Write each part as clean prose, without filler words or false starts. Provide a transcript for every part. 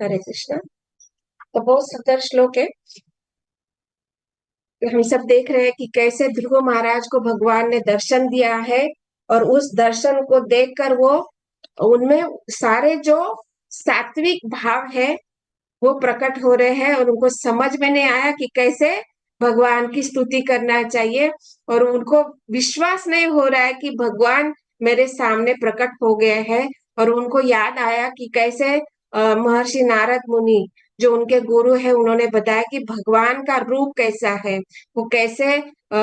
हरे कृष्णा। तो बहुत सुंदर श्लोक है। हम सब देख रहे हैं कि कैसे ध्रुव महाराज को भगवान ने दर्शन दिया है, और उस दर्शन को देखकर वो उनमें सारे जो सात्विक भाव है वो प्रकट हो रहे हैं, और उनको समझ में नहीं आया कि कैसे भगवान की स्तुति करना चाहिए। और उनको विश्वास नहीं हो रहा है कि भगवान मेरे सामने प्रकट हो गए हैं। और उनको याद आया कि कैसे महर्षि नारद मुनि जो उनके गुरु है, उन्होंने बताया कि भगवान का रूप कैसा है, वो कैसे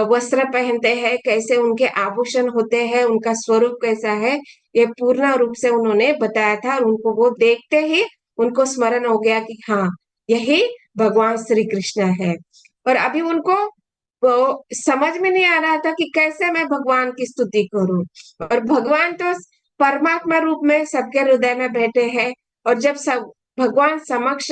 वस्त्र पहनते हैं, कैसे उनके आभूषण होते हैं, उनका स्वरूप कैसा है, ये पूर्ण रूप से उन्होंने बताया था। और उनको वो देखते ही उनको स्मरण हो गया कि हाँ, यही भगवान श्री कृष्ण है। और अभी उनको वो समझ में नहीं आ रहा था कि कैसे मैं भगवान की स्तुति करूं। और भगवान तो परमात्मा रूप में सबके हृदय में बैठे हैं, और जब सब भगवान समक्ष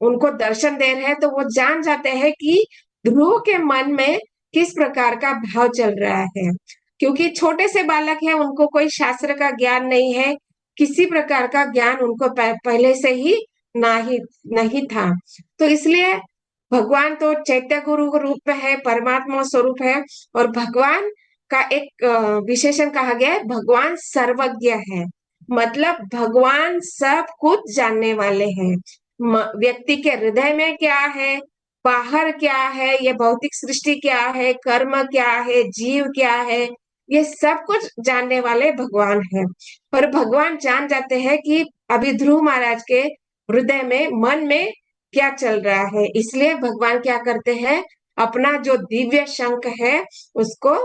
उनको दर्शन दे रहे हैं तो वो जान जाते हैं कि ध्रुव के मन में किस प्रकार का भाव चल रहा है। क्योंकि छोटे से बालक है, उनको कोई शास्त्र का ज्ञान नहीं है, किसी प्रकार का ज्ञान उनको पहले से ही नहीं नहीं था। तो इसलिए भगवान तो चैत्य गुरु रूप में है, परमात्मा स्वरूप है। और भगवान का एक विशेषण कहा गया है, भगवान सर्वज्ञ है। मतलब भगवान सब कुछ जानने वाले हैं। व्यक्ति के हृदय में क्या है, बाहर क्या है, ये भौतिक सृष्टि क्या है, कर्म क्या है, जीव क्या है, ये सब कुछ जानने वाले भगवान है। और भगवान जान जाते हैं कि अभी ध्रुव महाराज के हृदय में, मन में क्या चल रहा है। इसलिए भगवान क्या करते हैं, अपना जो दिव्य शंख है उसको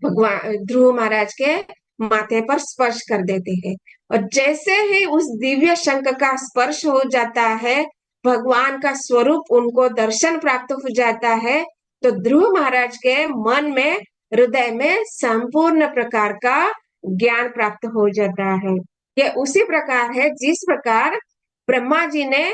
भगवान ध्रुव महाराज के माथे पर स्पर्श कर देते हैं। और जैसे ही उस दिव्य शंख का स्पर्श हो जाता है, भगवान का स्वरूप उनको दर्शन प्राप्त हो जाता है। तो ध्रुव महाराज के मन में, हृदय में संपूर्ण प्रकार का ज्ञान प्राप्त हो जाता है। ये उसी प्रकार है जिस प्रकार ब्रह्मा जी ने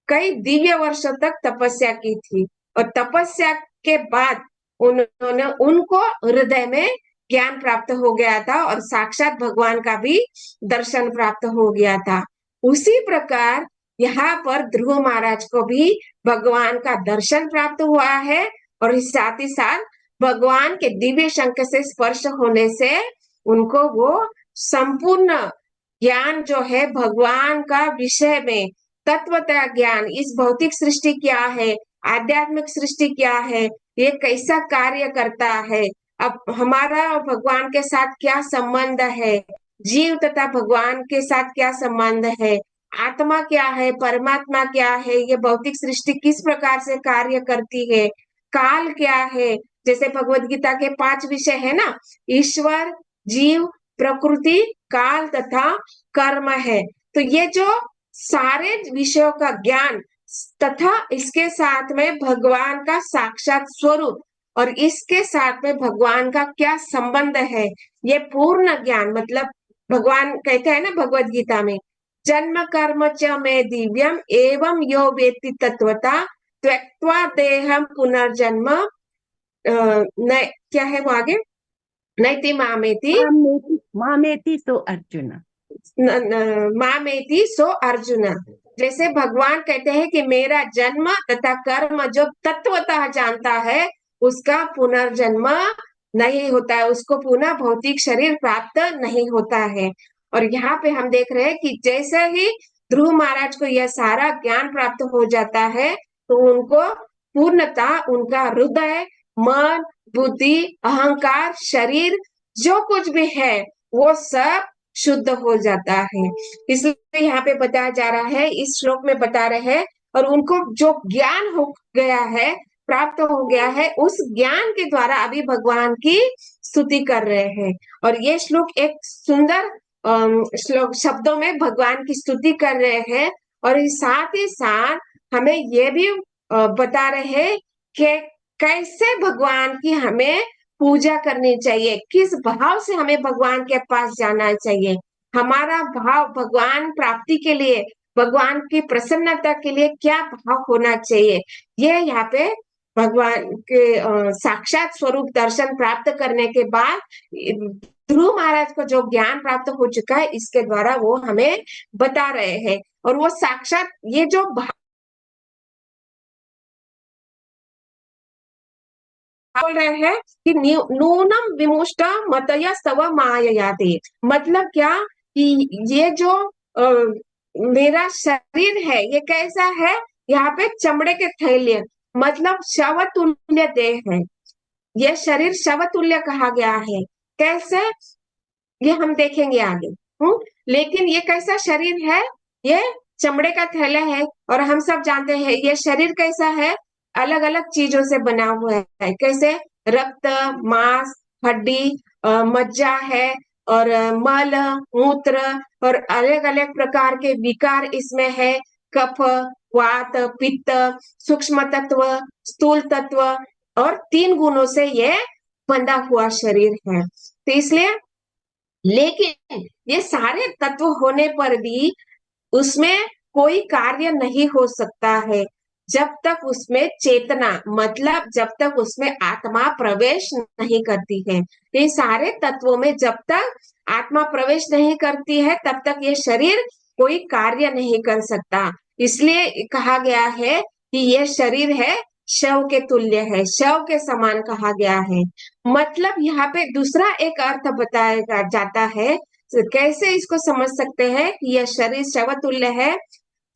कई दिव्य वर्षों तक तपस्या की थी, और तपस्या के बाद उन्होंने उनको हृदय में ज्ञान प्राप्त हो गया था, और साक्षात भगवान का भी दर्शन प्राप्त हो गया था। उसी प्रकार यहाँ पर ध्रुव महाराज को भी भगवान का दर्शन प्राप्त हुआ है, और साथ ही साथ भगवान के दिव्य शंख से स्पर्श होने से उनको वो संपूर्ण ज्ञान जो है भगवान का विषय में, तत्वतः ज्ञान, इस भौतिक सृष्टि क्या है, आध्यात्मिक सृष्टि क्या है, ये कैसा कार्य करता है, अब हमारा भगवान के साथ क्या संबंध है, जीव तथा भगवान के साथ क्या संबंध है, आत्मा क्या है, परमात्मा क्या है, ये भौतिक सृष्टि किस प्रकार से कार्य करती है, काल क्या है, जैसे भगवत गीता के 5 विषय है ना, ईश्वर, जीव, प्रकृति, काल तथा कर्म है। तो ये जो सारे विषयों का ज्ञान तथा इसके साथ में भगवान का साक्षात स्वरूप, और इसके साथ में भगवान का क्या संबंध है, ये पूर्ण ज्ञान, मतलब भगवान कहते हैं ना भगवत गीता में, जन्म कर्म च मे दिव्यम एवं यो वेत्ति तत्वता त्यक्त्वा देहम पुनर्जन्म न, क्या है वो आगे, नैति मामेति मामेति सो अर्जुन। मामेति सो अर्जुन। जैसे भगवान कहते हैं कि मेरा जन्म तथा कर्म जो तत्वतः जानता है उसका पुनर्जन्म नहीं होता है, उसको पुनः भौतिक शरीर प्राप्त नहीं होता है। और यहाँ पे हम देख रहे हैं कि जैसे ही ध्रुव महाराज को यह सारा ज्ञान प्राप्त हो जाता है, तो उनको पूर्णतः उनका हृदय, मन, बुद्धि, अहंकार, शरीर जो कुछ भी है वो सब शुद्ध हो जाता है। इसलिए यहाँ पे बताया जा रहा है, इस श्लोक में बता रहे हैं, और उनको जो ज्ञान हो गया है, प्राप्त हो गया है, उस ज्ञान के द्वारा अभी भगवान की स्तुति कर रहे हैं। और ये श्लोक एक सुंदर श्लोक, शब्दों में भगवान की स्तुति कर रहे हैं। और साथ ही साथ हमें ये भी बता रहे हैं कि कैसे भगवान की हमें पूजा करनी चाहिए, किस भाव से हमें भगवान के पास जाना चाहिए, हमारा भाव भगवान प्राप्ति के लिए, भगवान की प्रसन्नता के लिए क्या भाव होना चाहिए। ये यहाँ पे भगवान के साक्षात स्वरूप दर्शन प्राप्त करने के बाद ध्रुव महाराज को जो ज्ञान प्राप्त हो चुका है, इसके द्वारा वो हमें बता रहे हैं। और वो साक्षात ये जो बोल रहे हैं कि नूनम विमुष्ट मतया सव माययाते, मतलब क्या कि ये जो मेरा शरीर है ये कैसा है, यहाँ पे चमड़े के थैले, मतलब शवतुल्य देह है। ये शरीर शवतुल्य कहा गया है। कैसे, ये हम देखेंगे आगे। लेकिन ये कैसा शरीर है, ये चमड़े का थैला है। और हम सब जानते हैं ये शरीर कैसा है, अलग अलग चीजों से बना हुआ है। कैसे, रक्त, मांस, हड्डी, मज्जा है, और मल, मूत्र, और अलग अलग प्रकार के विकार इसमें है। कफ, वात, पित्त, सूक्ष्म तत्व, स्थूल तत्व, और 3 गुणों से ये बंधा हुआ शरीर है। तो इसलिए, लेकिन ये सारे तत्व होने पर भी उसमें कोई कार्य नहीं हो सकता है जब तक उसमें चेतना, मतलब जब तक उसमें आत्मा प्रवेश नहीं करती है। ये सारे तत्वों में जब तक आत्मा प्रवेश नहीं करती है तब तक ये शरीर कोई कार्य नहीं कर सकता। इसलिए कहा गया है कि ये शरीर है शव के तुल्य है, शव के समान कहा गया है। मतलब यहाँ पे दूसरा एक अर्थ बताया जाता है। तो कैसे इसको समझ सकते हैं कि यह शरीर शवतुल्य है,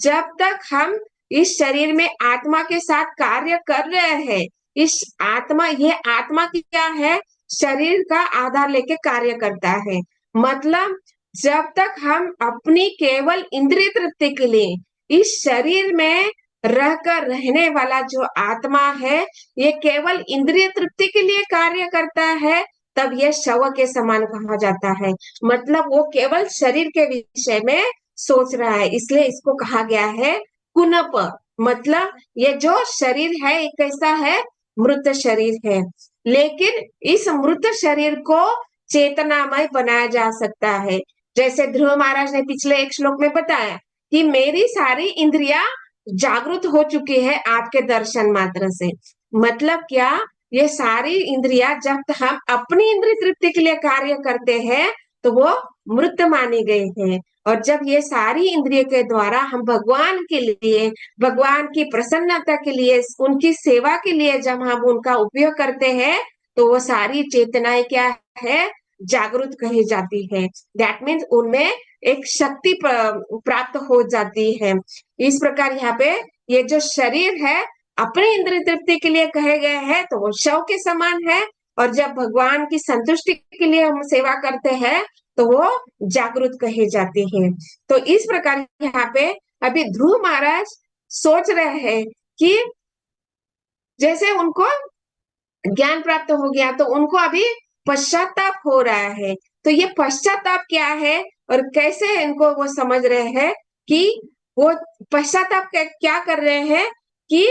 जब तक हम इस शरीर में आत्मा के साथ कार्य कर रहे हैं। इस आत्मा, ये आत्मा की क्या है, शरीर का आधार लेके कार्य करता है। मतलब जब तक हम अपनी केवल इंद्रिय तृप्ति के लिए इस शरीर में रहकर रहने वाला जो आत्मा है, ये केवल इंद्रिय तृप्ति के लिए कार्य करता है, तब यह शव के समान कहा जाता है। मतलब वो केवल शरीर के विषय में सोच रहा है, इसलिए इसको कहा गया है कुनप। मतलब ये जो शरीर है ये कैसा है, मृत शरीर है। लेकिन इस मृत शरीर को चेतनामय बनाया जा सकता है। जैसे ध्रुव महाराज ने पिछले एक श्लोक में बताया कि मेरी सारी इंद्रियां जागृत हो चुकी है आपके दर्शन मात्र से। मतलब क्या, ये सारी इंद्रियां जब हम अपनी इंद्रिय तृप्ति के लिए कार्य करते हैं तो वो मृत मानी गई है। और जब ये सारी इंद्रिय के द्वारा हम भगवान के लिए, भगवान की प्रसन्नता के लिए, उनकी सेवा के लिए जब हम उनका उपयोग करते हैं तो वो सारी चेतनाएं क्या है, जागृत कही जाती है। दैट मीन्स उनमें एक शक्ति प्राप्त हो जाती है। इस प्रकार यहाँ पे ये जो शरीर है अपने इंद्रिय तृप्ति के लिए कहे गए हैं तो वो शव के समान है। और जब भगवान की संतुष्टि के लिए हम सेवा करते हैं तो वो जागृत कहे जाते हैं। तो इस प्रकार यहाँ पे अभी ध्रुव महाराज सोच रहे हैं कि जैसे उनको ज्ञान प्राप्त हो गया तो उनको अभी पश्चाताप हो रहा है। तो ये पश्चाताप क्या है और कैसे इनको वो समझ रहे हैं कि वो पश्चाताप क्या कर रहे हैं कि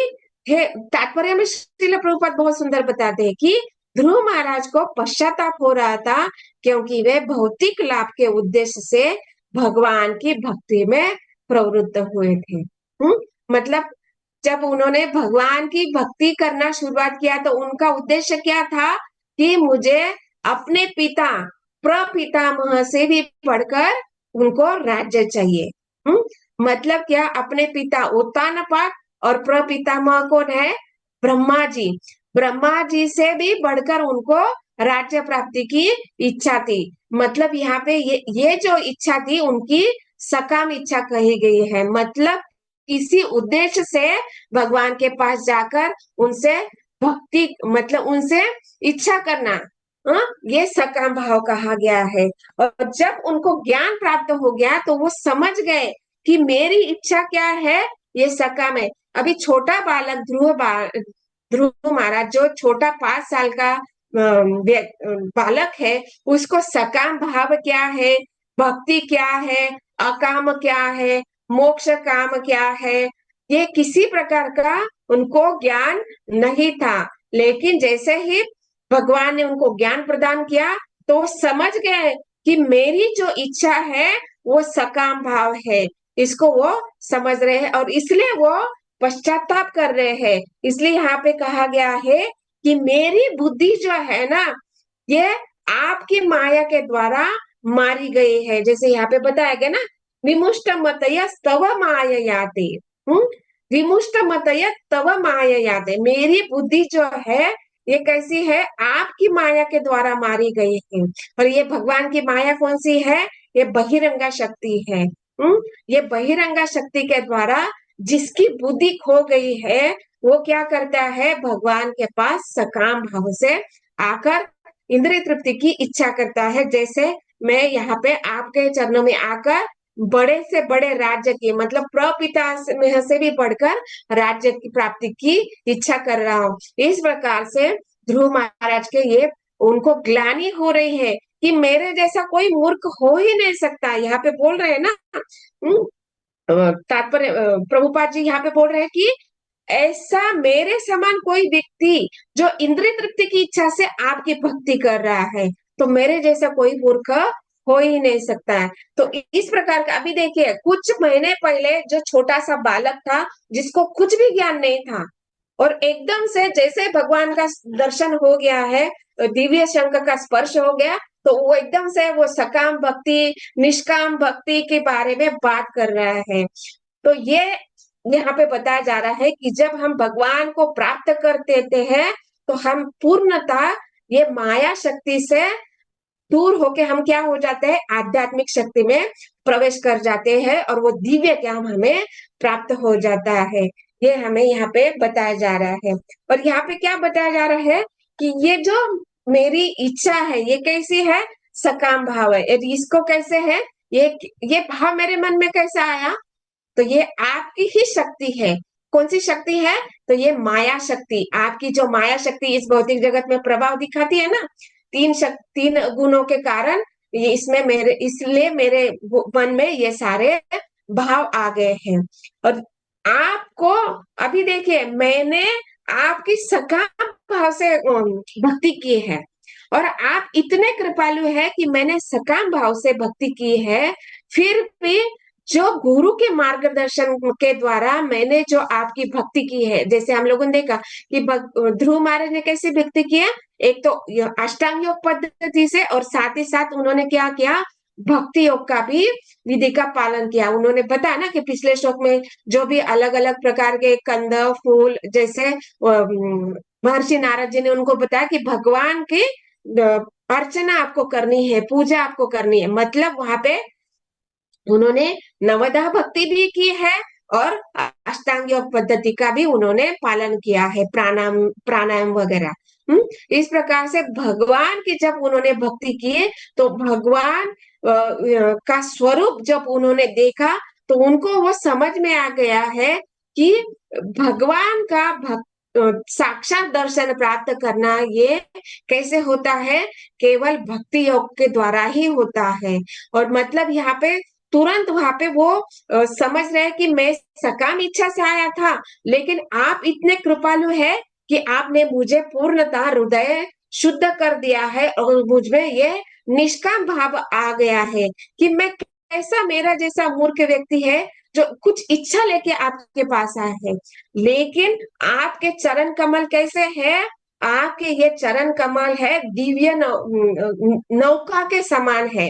तात्पर्य में श्रील प्रभुपाद बहुत सुंदर बताते हैं कि ध्रुव महाराज को पश्चाताप हो रहा था क्योंकि वे भौतिक लाभ के उद्देश्य से भगवान की भक्ति में प्रवृत्त हुए थे। मतलब जब उन्होंने भगवान की भक्ति करना शुरुआत किया तो उनका उद्देश्य क्या था कि मुझे अपने पिता प्रपितामह से भी बढ़कर उनको राज्य चाहिए। मतलब क्या, अपने पिता उत्तानपाद और प्रपितामह कौन है, ब्रह्मा जी। ब्रह्मा जी से भी बढ़कर उनको राज्य प्राप्ति की इच्छा थी। मतलब यहाँ पे ये जो इच्छा थी उनकी सकाम इच्छा कही गई है। मतलब इसी उद्देश्य से भगवान के पास जाकर उनसे भक्ति, मतलब उनसे इच्छा करना, ये सकाम भाव कहा गया है। और जब उनको ज्ञान प्राप्त हो गया तो वो समझ गए कि मेरी इच्छा क्या है, ये सकाम है। अभी छोटा बालक ध्रुव महाराज जो छोटा 5 साल का बालक है, उसको सकाम भाव क्या है, भक्ति क्या है, अकाम क्या है, मोक्ष काम क्या है, ये किसी प्रकार का उनको ज्ञान नहीं था। लेकिन जैसे ही भगवान ने उनको ज्ञान प्रदान किया तो समझ गए कि मेरी जो इच्छा है वो सकाम भाव है। इसको वो समझ रहे हैं और इसलिए वो पश्चाताप कर रहे हैं। इसलिए यहाँ पे कहा गया है कि मेरी बुद्धि जो है ना, ये आपकी माया के द्वारा मारी गई है। जैसे यहाँ पे बताया गया ना, विमुष्ट मतय तव माययाते। विमुष्ट मतय तव माययाते, मेरी बुद्धि जो है ये कैसी है, आपकी माया के द्वारा मारी गई है। और ये भगवान की माया कौन सी है, ये बहिरंगा शक्ति है। ये बहिरंगा शक्ति के द्वारा जिसकी बुद्धि खो गई है, वो क्या करता है, भगवान के पास सकाम भाव से आकर इंद्रिय तृप्ति की इच्छा करता है। जैसे मैं यहाँ पे आपके चरणों में आकर बड़े से बड़े राज्य की, मतलब प्रपिता से भी बढ़कर राज्य की प्राप्ति की इच्छा कर रहा हूँ। इस प्रकार से ध्रुव महाराज के ये उनको ग्लानि हो रही है कि मेरे जैसा कोई मूर्ख हो ही नहीं सकता। यहाँ पे बोल रहे हैं ना, तात्पर्य प्रभुपाद जी यहाँ पे बोल रहे हैं कि ऐसा मेरे समान कोई व्यक्ति जो इंद्रिय तृप्ति की इच्छा से आपकी भक्ति कर रहा है, तो मेरे जैसा कोई मूर्ख हो ही नहीं सकता है। तो इस प्रकार का, अभी देखिए कुछ महीने पहले जो छोटा सा बालक था जिसको कुछ भी ज्ञान नहीं था, और एकदम से जैसे भगवान का दर्शन हो गया है, दिव्य शंख का स्पर्श हो गया, तो वो एकदम से वो सकाम भक्ति, निष्काम भक्ति के बारे में बात कर रहा है। तो ये यहाँ पे बताया जा रहा है कि जब हम भगवान को प्राप्त कर देते हैं, तो हम पूर्णतः ये माया शक्ति से दूर होके हम क्या हो जाते हैं, आध्यात्मिक शक्ति में प्रवेश कर जाते हैं, और वो दिव्य ज्ञान हमें प्राप्त हो जाता है। ये हमें यहाँ पे बताया जा रहा है। और यहाँ पे क्या बताया जा रहा है कि ये जो मेरी इच्छा है ये कैसी है, सकाम भाव है। इसको कैसे है, ये भाव मेरे मन में कैसे आया, तो ये आपकी ही शक्ति है। कौन सी शक्ति है, तो ये माया शक्ति, आपकी जो माया शक्ति इस भौतिक जगत में प्रभाव दिखाती है ना, तीन गुणों के कारण ये इसमें मेरे, इसलिए मेरे मन में ये सारे भाव आ गए हैं। और आपको अभी देखिए, मैंने आपकी सकाम भाव से भक्ति की है, और आप इतने कृपालु है कि मैंने सकाम भाव से भक्ति की है, फिर भी जो गुरु के मार्गदर्शन के द्वारा मैंने जो आपकी भक्ति की है, जैसे हम लोगों ने देखा कि ध्रुव महाराज ने कैसी भक्ति किया, एक तो अष्टांग योग पद्धति से, और साथ ही साथ उन्होंने क्या किया, भक्ति योग का भी विधि का पालन किया। उन्होंने बताया ना कि पिछले श्लोक में जो भी अलग अलग प्रकार के कंद फूल, जैसे महर्षि नारद जी ने उनको बताया कि भगवान की अर्चना आपको करनी है, पूजा आपको करनी है, मतलब वहां पे उन्होंने नवदा भक्ति भी की है, और अष्टांग योग पद्धति का भी उन्होंने पालन किया है, प्राणायाम वगैरह। इस प्रकार से भगवान की जब उन्होंने भक्ति की, तो भगवान का स्वरूप जब उन्होंने देखा, तो उनको वो समझ में आ गया है कि भगवान का साक्षात दर्शन प्राप्त करना ये कैसे होता है, केवल भक्ति योग के द्वारा ही होता है। और मतलब यहाँ पे तुरंत वहां पे वो समझ रहे कि मैं सकाम इच्छा से आया था, लेकिन आप इतने कृपालु है कि आपने मुझे पूर्णतः हृदय शुद्ध कर दिया है, और मुझ में ये निष्काम भाव आ गया है कि मैं कैसा, मेरा जैसा मूर्ख व्यक्ति है जो कुछ इच्छा लेके आपके पास आया है, लेकिन आपके चरण कमल कैसे है, आपके ये चरण कमल है दिव्य नौका के समान है।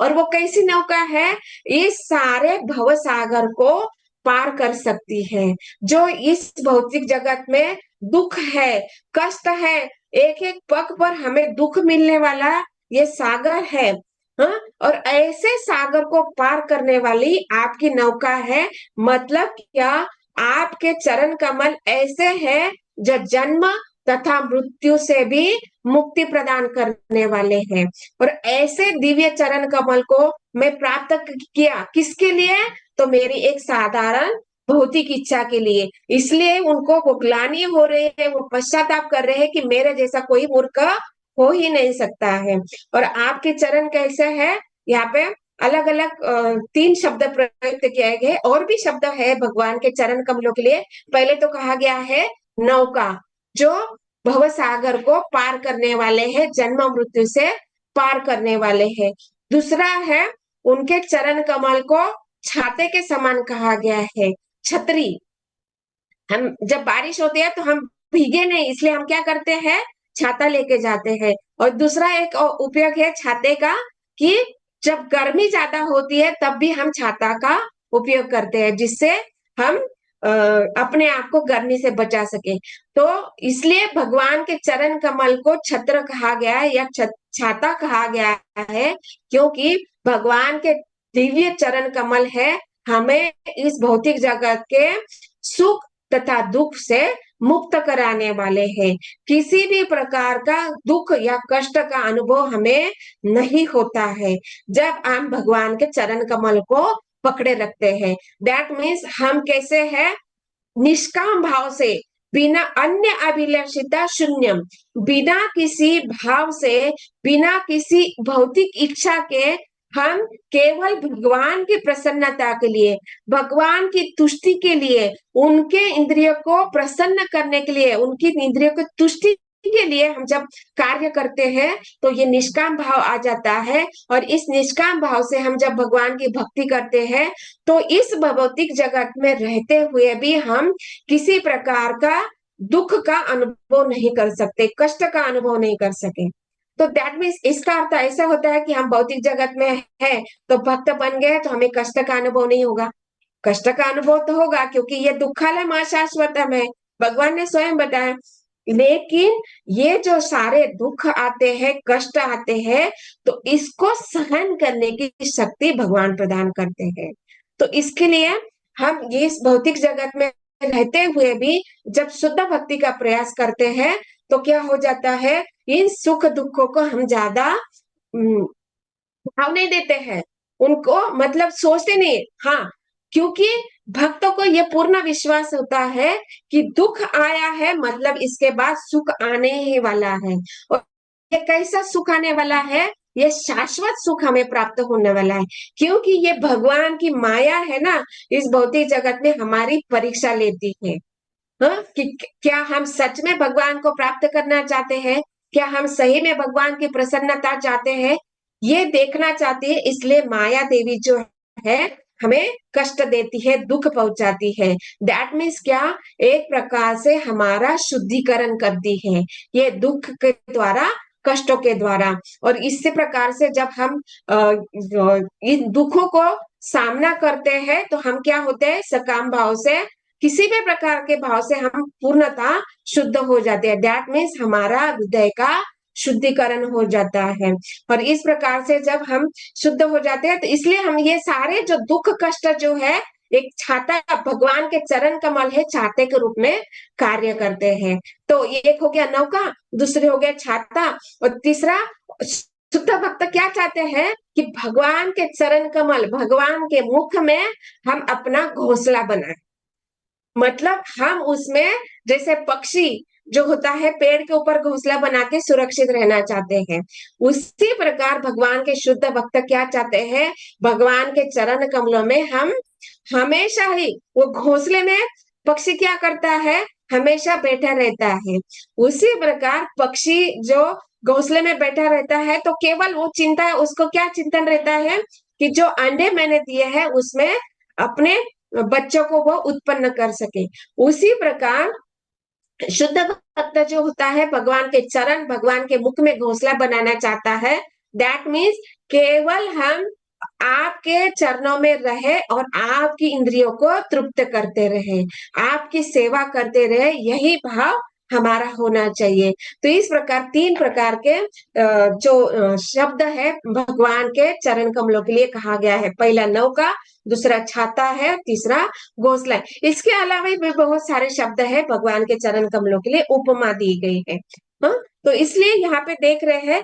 और वो कैसी नौका है, इस सारे भव सागर को पार कर सकती है। जो इस भौतिक जगत में दुख है, कष्ट है, एक एक पग पर हमें दुख मिलने वाला ये सागर है, हाँ? और ऐसे सागर को पार करने वाली आपकी नौका है। मतलब क्या, आपके चरण कमल ऐसे हैं जो जन्म तथा मृत्यु से भी मुक्ति प्रदान करने वाले हैं। और ऐसे दिव्य चरण कमल को मैं प्राप्त किया किसके लिए, तो मेरी एक साधारण भौतिक इच्छा के लिए। इसलिए उनको वो ग्लानि हो रही है, वो पश्चाताप कर रहे हैं कि मेरे जैसा कोई मूर्ख हो ही नहीं सकता है। और आपके चरण कैसे है, यहाँ पे अलग अलग 3 शब्द प्रयुक्त किए गए, और भी शब्द है भगवान के चरण कमलों के लिए। पहले तो कहा गया है नौका, जो भव सागर को पार करने वाले हैं, जन्म मृत्यु से पार करने वाले हैं। दूसरा है, उनके चरण कमल को छाते के समान कहा गया है, छतरी। हम जब बारिश होती है तो हम भीगे नहीं, इसलिए हम क्या करते हैं, छाता लेके जाते हैं। और दूसरा एक उपयोग है छाते का, कि जब गर्मी ज्यादा होती है तब भी हम छाता का उपयोग करते हैं, जिससे हम अपने आप को गर्मी से बचा सके। तो इसलिए भगवान के चरण कमल को छत्र कहा गया है या छाता कहा गया है, क्योंकि भगवान के दिव्य चरण कमल है हमें इस भौतिक जगत के सुख तथा दुख से मुक्त कराने वाले हैं। किसी भी प्रकार का दुख या कष्ट का अनुभव हमें नहीं होता है जब हम भगवान के चरण कमल को पकड़े रखते हैं। दैट मीन्स हम कैसे हैं, निष्काम भाव से, बिना अन्य अभिलाषिता शून्यम, बिना किसी भाव से, बिना किसी भौतिक इच्छा के, हम केवल भगवान की प्रसन्नता के लिए, भगवान की तुष्टि के लिए, उनके इंद्रियों को प्रसन्न करने के लिए, उनकी इंद्रियों की तुष्टि के लिए हम जब कार्य करते हैं तो ये निष्काम भाव आ जाता है। और इस निष्काम भाव से हम जब भगवान की भक्ति करते हैं तो इस भौतिक जगत में रहते हुए भी हम किसी प्रकार का दुख का अनुभव नहीं कर सकते, कष्ट का अनुभव नहीं कर सके। तो दैट मीन्स इसका अर्थ ऐसा होता है कि हम भौतिक जगत में है तो भक्त बन गए तो हमें कष्ट का अनुभव नहीं होगा। कष्ट का अनुभव तो होगा, क्योंकि ये दुखालय मां शाश्वतम है, भगवान ने स्वयं बताया। लेकिन ये जो सारे दुख आते हैं, कष्ट आते हैं, तो इसको सहन करने की शक्ति भगवान प्रदान करते हैं। तो इसके लिए हम ये इस भौतिक जगत में रहते हुए भी जब शुद्ध भक्ति का प्रयास करते हैं तो क्या हो जाता है, इन सुख दुखों को हम ज्यादा भाव नहीं देते हैं, उनको मतलब सोचते नहीं। हाँ, क्योंकि भक्तों को यह पूर्ण विश्वास होता है कि दुख आया है मतलब इसके बाद सुख आने ही वाला है। और ये कैसा सुख आने वाला है, ये शाश्वत सुख हमें प्राप्त होने वाला है, क्योंकि ये भगवान की माया है ना, इस भौतिक जगत में हमारी परीक्षा लेती है। हाँ, कि क्या हम सच में भगवान को प्राप्त करना चाहते हैं, क्या हम सही में भगवान की प्रसन्नता चाहते हैं, ये देखना चाहती है। इसलिए माया देवी जो है हमें कष्ट देती है, दुख पहुंचाती है। दैट मीन्स क्या, एक प्रकार से हमारा शुद्धिकरण करती है ये दुख के द्वारा, कष्टों के द्वारा। और इसी प्रकार से जब हम इन दुखों को सामना करते हैं तो हम क्या होते हैं, सकाम भाव से, किसी भी प्रकार के भाव से हम पूर्णतः शुद्ध हो जाते हैं। दैट मीन्स हमारा हृदय का शुद्धिकरण हो जाता है। और इस प्रकार से जब हम शुद्ध हो जाते हैं तो इसलिए हम ये सारे जो दुख कष्ट जो है, एक छाता, भगवान के चरण कमल है, छाते के रूप में कार्य करते हैं। तो एक हो गया नौका, दूसरे हो गया छाता, और तीसरा शुद्ध भक्त क्या चाहते हैं कि भगवान के चरण कमल, भगवान के मुख में हम अपना घोंसला बनाए। मतलब हम उसमें, जैसे पक्षी जो होता है पेड़ के ऊपर घोंसला बना के सुरक्षित रहना चाहते हैं, उसी प्रकार भगवान के शुद्ध भक्त क्या चाहते हैं, भगवान के चरण कमलों में हम हमेशा ही, वो घोंसले में पक्षी क्या करता है, हमेशा बैठा रहता है। उसी प्रकार पक्षी जो घोंसले में बैठा रहता है तो केवल वो चिंता, उसको क्या चिंतन रहता है कि जो अंडे मैंने दिए हैं उसमें अपने बच्चों को वो उत्पन्न कर सके। उसी प्रकार शुद्ध भक्त जो होता है भगवान के चरण, भगवान के मुख में घोंसला बनाना चाहता है। दैट मीन्स केवल हम आपके चरणों में रहे और आपकी इंद्रियों को तृप्त करते रहे, आपकी सेवा करते रहे, यही भाव हमारा होना चाहिए। तो इस प्रकार तीन प्रकार के जो शब्द है भगवान के चरण कमलों के लिए कहा गया है। पहला नौका, दूसरा छाता है, तीसरा घोंसला है। इसके अलावा भी बहुत सारे शब्द है भगवान के चरण कमलों के लिए, उपमा दी गई है। हाँ, तो इसलिए यहाँ पे देख रहे हैं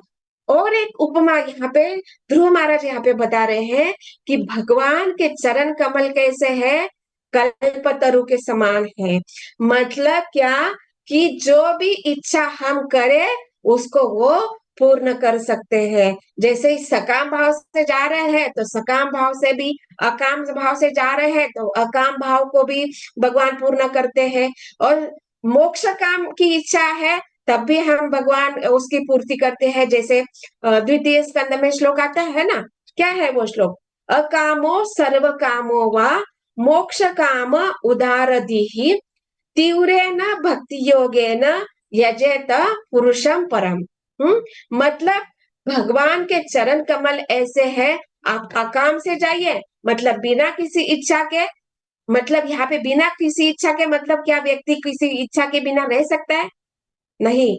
और एक उपमा यहाँ पे ध्रुव महाराज यहाँ पे बता रहे हैं कि भगवान के चरण कमल कैसे है, कल्पतरु के समान है। मतलब क्या कि जो भी इच्छा हम करें उसको वो पूर्ण कर सकते हैं। जैसे ही सकाम भाव से जा रहे हैं तो सकाम भाव से भी, अकाम भाव से जा रहे हैं तो अकाम भाव को भी भगवान पूर्ण करते हैं। और मोक्ष काम की इच्छा है तब भी हम भगवान उसकी पूर्ति करते हैं। जैसे द्वितीय स्कंद में श्लोक आता है ना, क्या है वो श्लोक, अकामो सर्व कामो वा मोक्ष काम उदारदिहि तीव्रेण भक्ति योगेन यजेत पुरुषम परम। मतलब भगवान के चरण कमल ऐसे है, आप अकाम से जाइए, मतलब बिना किसी इच्छा के। मतलब यहाँ पे बिना किसी इच्छा के मतलब क्या व्यक्ति किसी इच्छा के बिना रह सकता है? नहीं,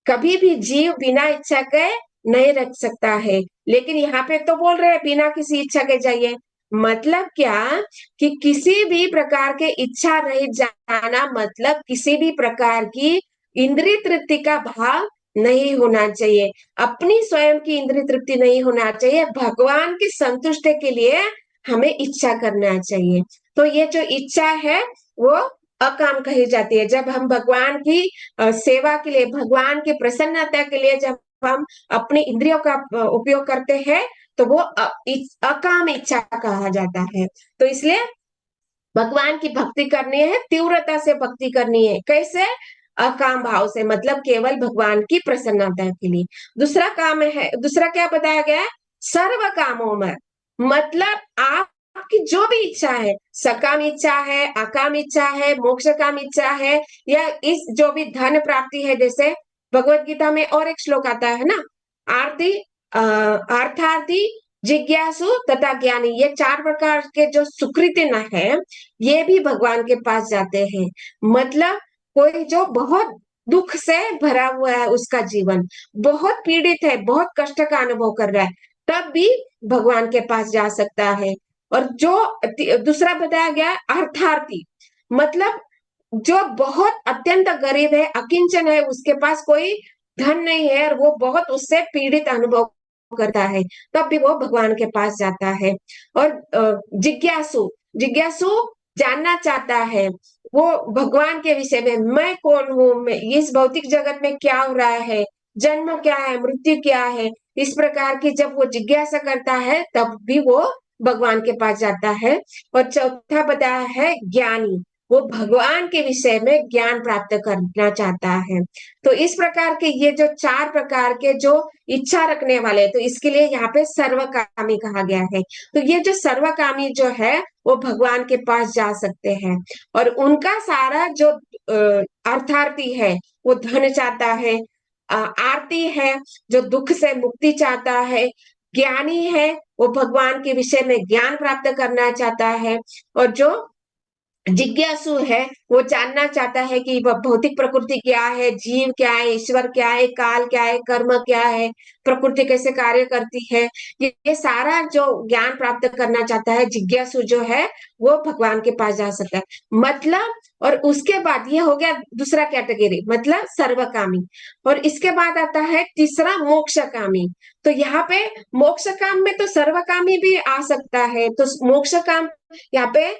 कभी भी जीव बिना इच्छा के नहीं रख सकता है। लेकिन यहाँ पे तो बोल रहे हैं बिना किसी इच्छा के जाइए, मतलब क्या कि किसी भी प्रकार के इच्छा रहित जाना, मतलब किसी भी प्रकार की इंद्रिय तृप्ति का भाव नहीं होना चाहिए, अपनी स्वयं की इंद्रिय तृप्ति नहीं होना चाहिए, भगवान की संतुष्टि के लिए हमें इच्छा करना चाहिए। तो ये जो इच्छा है वो अकाम कही जाती है। जब हम भगवान की सेवा के लिए, भगवान की प्रसन्नता के लिए जब हम अपनी इंद्रियों का उपयोग करते हैं तो वो अकाम इच्छा कहा जाता है। तो इसलिए भगवान की भक्ति करनी है, तीव्रता से भक्ति करनी है। कैसे? अकाम भाव से, मतलब केवल भगवान की प्रसन्नता के लिए। दूसरा काम है, दूसरा क्या बताया गया है? सर्व कामों में, मतलब आपकी जो भी इच्छा है, सकाम इच्छा है, अकाम इच्छा है, मोक्ष काम इच्छा है, या इस जो भी धन प्राप्ति है, जैसे भगवत गीता में और एक श्लोक आता है ना, आरती अर्थार्थी, जिज्ञासु तथा ज्ञानी, ये चार प्रकार के जो सुकृति न है, ये भी भगवान के पास जाते हैं। मतलब कोई जो बहुत दुख से भरा हुआ है, उसका जीवन बहुत पीड़ित है, बहुत कष्ट का अनुभव कर रहा है, तब भी भगवान के पास जा सकता है। और जो दूसरा बताया गया अर्थार्थी, मतलब जो बहुत अत्यंत गरीब है, अकिंचन है, उसके पास कोई धन नहीं है और वो बहुत उससे पीड़ित अनुभव करता है, तब भी वो भगवान के पास जाता है। और जिज्ञासु, जिज्ञासु जानना चाहता है वो भगवान के विषय में, मैं कौन हूँ, मैं इस भौतिक जगत में क्या हो रहा है, जन्म क्या है, मृत्यु क्या है, इस प्रकार की जब वो जिज्ञासा करता है तब भी वो भगवान के पास जाता है। और चौथा बताया है ज्ञानी, वो भगवान के विषय में ज्ञान प्राप्त करना चाहता है। तो इस प्रकार के ये जो चार प्रकार के जो इच्छा रखने वाले, तो इसके लिए यहाँ पे सर्वकामी कहा गया है। तो ये जो सर्वकामी जो है वो भगवान के पास जा सकते हैं, और उनका सारा जो अर्थार्थी है वो धन चाहता है, आरती है जो दुख से मुक्ति चाहता है, ज्ञानी है वो भगवान के विषय में ज्ञान प्राप्त करना चाहता है, और जो जिज्ञासु है वो जानना चाहता है कि भौतिक प्रकृति क्या है, जीव क्या है, ईश्वर क्या है, काल क्या है, कर्म क्या है, प्रकृति कैसे कार्य करती है, ये सारा जो ज्ञान प्राप्त करना चाहता है जिज्ञासु जो है वो भगवान के पास जा सकता है। मतलब और उसके बाद ये हो गया दूसरा कैटेगरी, मतलब सर्वकामी। और इसके बाद आता है तीसरा मोक्षकामी। तो यहाँ पे मोक्ष काम में तो सर्वकामी भी आ सकता है, तो मोक्ष काम यहाँ पे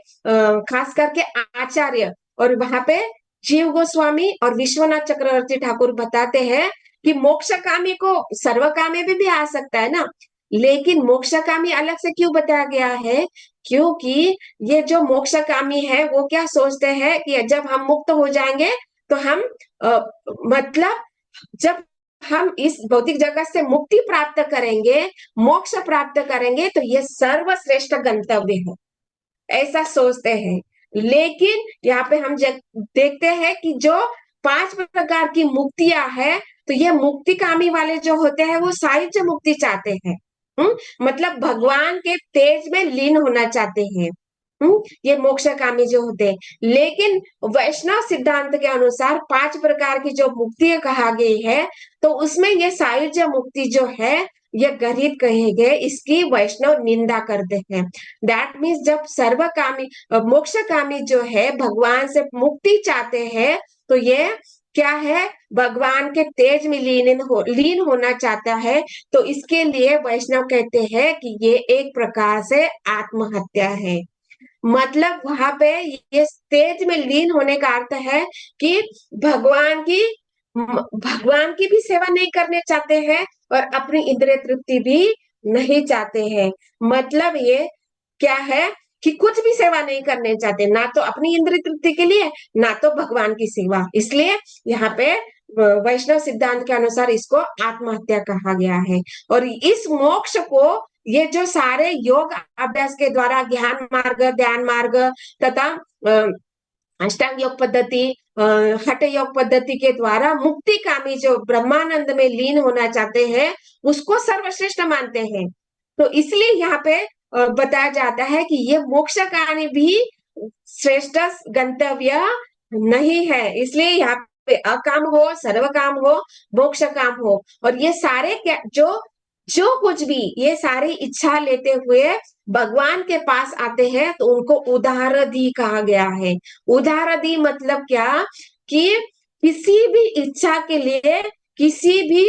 खास करके आचार्य और वहां पे जीव गोस्वामी और विश्वनाथ चक्रवर्ती ठाकुर बताते हैं कि मोक्षकामी को सर्वकामी भी आ सकता है ना, लेकिन मोक्षकामी अलग से क्यों बताया गया है? क्योंकि ये जो मोक्षकामी है वो क्या सोचते हैं कि जब हम मुक्त हो जाएंगे तो हम मतलब जब हम इस भौतिक जगत से मुक्ति प्राप्त करेंगे, मोक्ष प्राप्त करेंगे, तो ये सर्वश्रेष्ठ गंतव्य है, ऐसा सोचते हैं। लेकिन यहाँ पे हम देखते हैं कि जो पांच प्रकार की मुक्तियां है, तो ये मुक्तिकामी वाले जो होते हैं वो साहित्य मुक्ति चाहते हैं। मतलब भगवान के तेज में लीन होना चाहते हैं। ये मोक्षकामी जो होते हैं। लेकिन वैष्णव सिद्धांत के अनुसार पांच प्रकार की जो मुक्ति कहा गई है, तो उसमें ये सायुज्य मुक्ति जो है ये गरीब कहे गए, इसकी वैष्णव निंदा करते हैं। दैट मीन्स जब सर्वकामी मोक्षकामी जो है भगवान से मुक्ति चाहते हैं, तो ये क्या है, भगवान के तेज में लीन होना चाहता है, तो इसके लिए वैष्णव कहते हैं कि ये एक प्रकार से आत्महत्या है। मतलब वहां पे ये तेज में लीन होने का अर्थ है कि भगवान की भगवान की भी सेवा नहीं करने चाहते हैं और अपनी इंद्रिय तृप्ति भी नहीं चाहते हैं। मतलब ये क्या है कि कुछ भी सेवा नहीं करने चाहते, ना तो अपनी इंद्रिय तृप्ति के लिए, ना तो भगवान की सेवा। इसलिए यहाँ पे वैष्णव सिद्धांत के अनुसार इसको आत्महत्या कहा गया है। और इस मोक्ष को ये जो सारे योग अभ्यास के द्वारा ज्ञान मार्ग, ध्यान मार्ग तथा अष्टांग योग पद्धति हठ योग पद्धति के द्वारा मुक्ति कामी जो ब्रह्मानंद में लीन होना चाहते हैं उसको सर्वश्रेष्ठ मानते हैं। तो इसलिए यहाँ पे बताया जाता है कि ये मोक्ष कामी भी श्रेष्ठ गंतव्य नहीं है। इसलिए यहाँ पे अकाम हो, सर्व काम हो, मोक्ष काम हो, और ये सारे जो जो कुछ भी ये सारी इच्छा लेते हुए भगवान के पास आते हैं तो उनको उदारधी कहा गया है। उदारधी मतलब क्या कि किसी भी इच्छा के लिए, किसी भी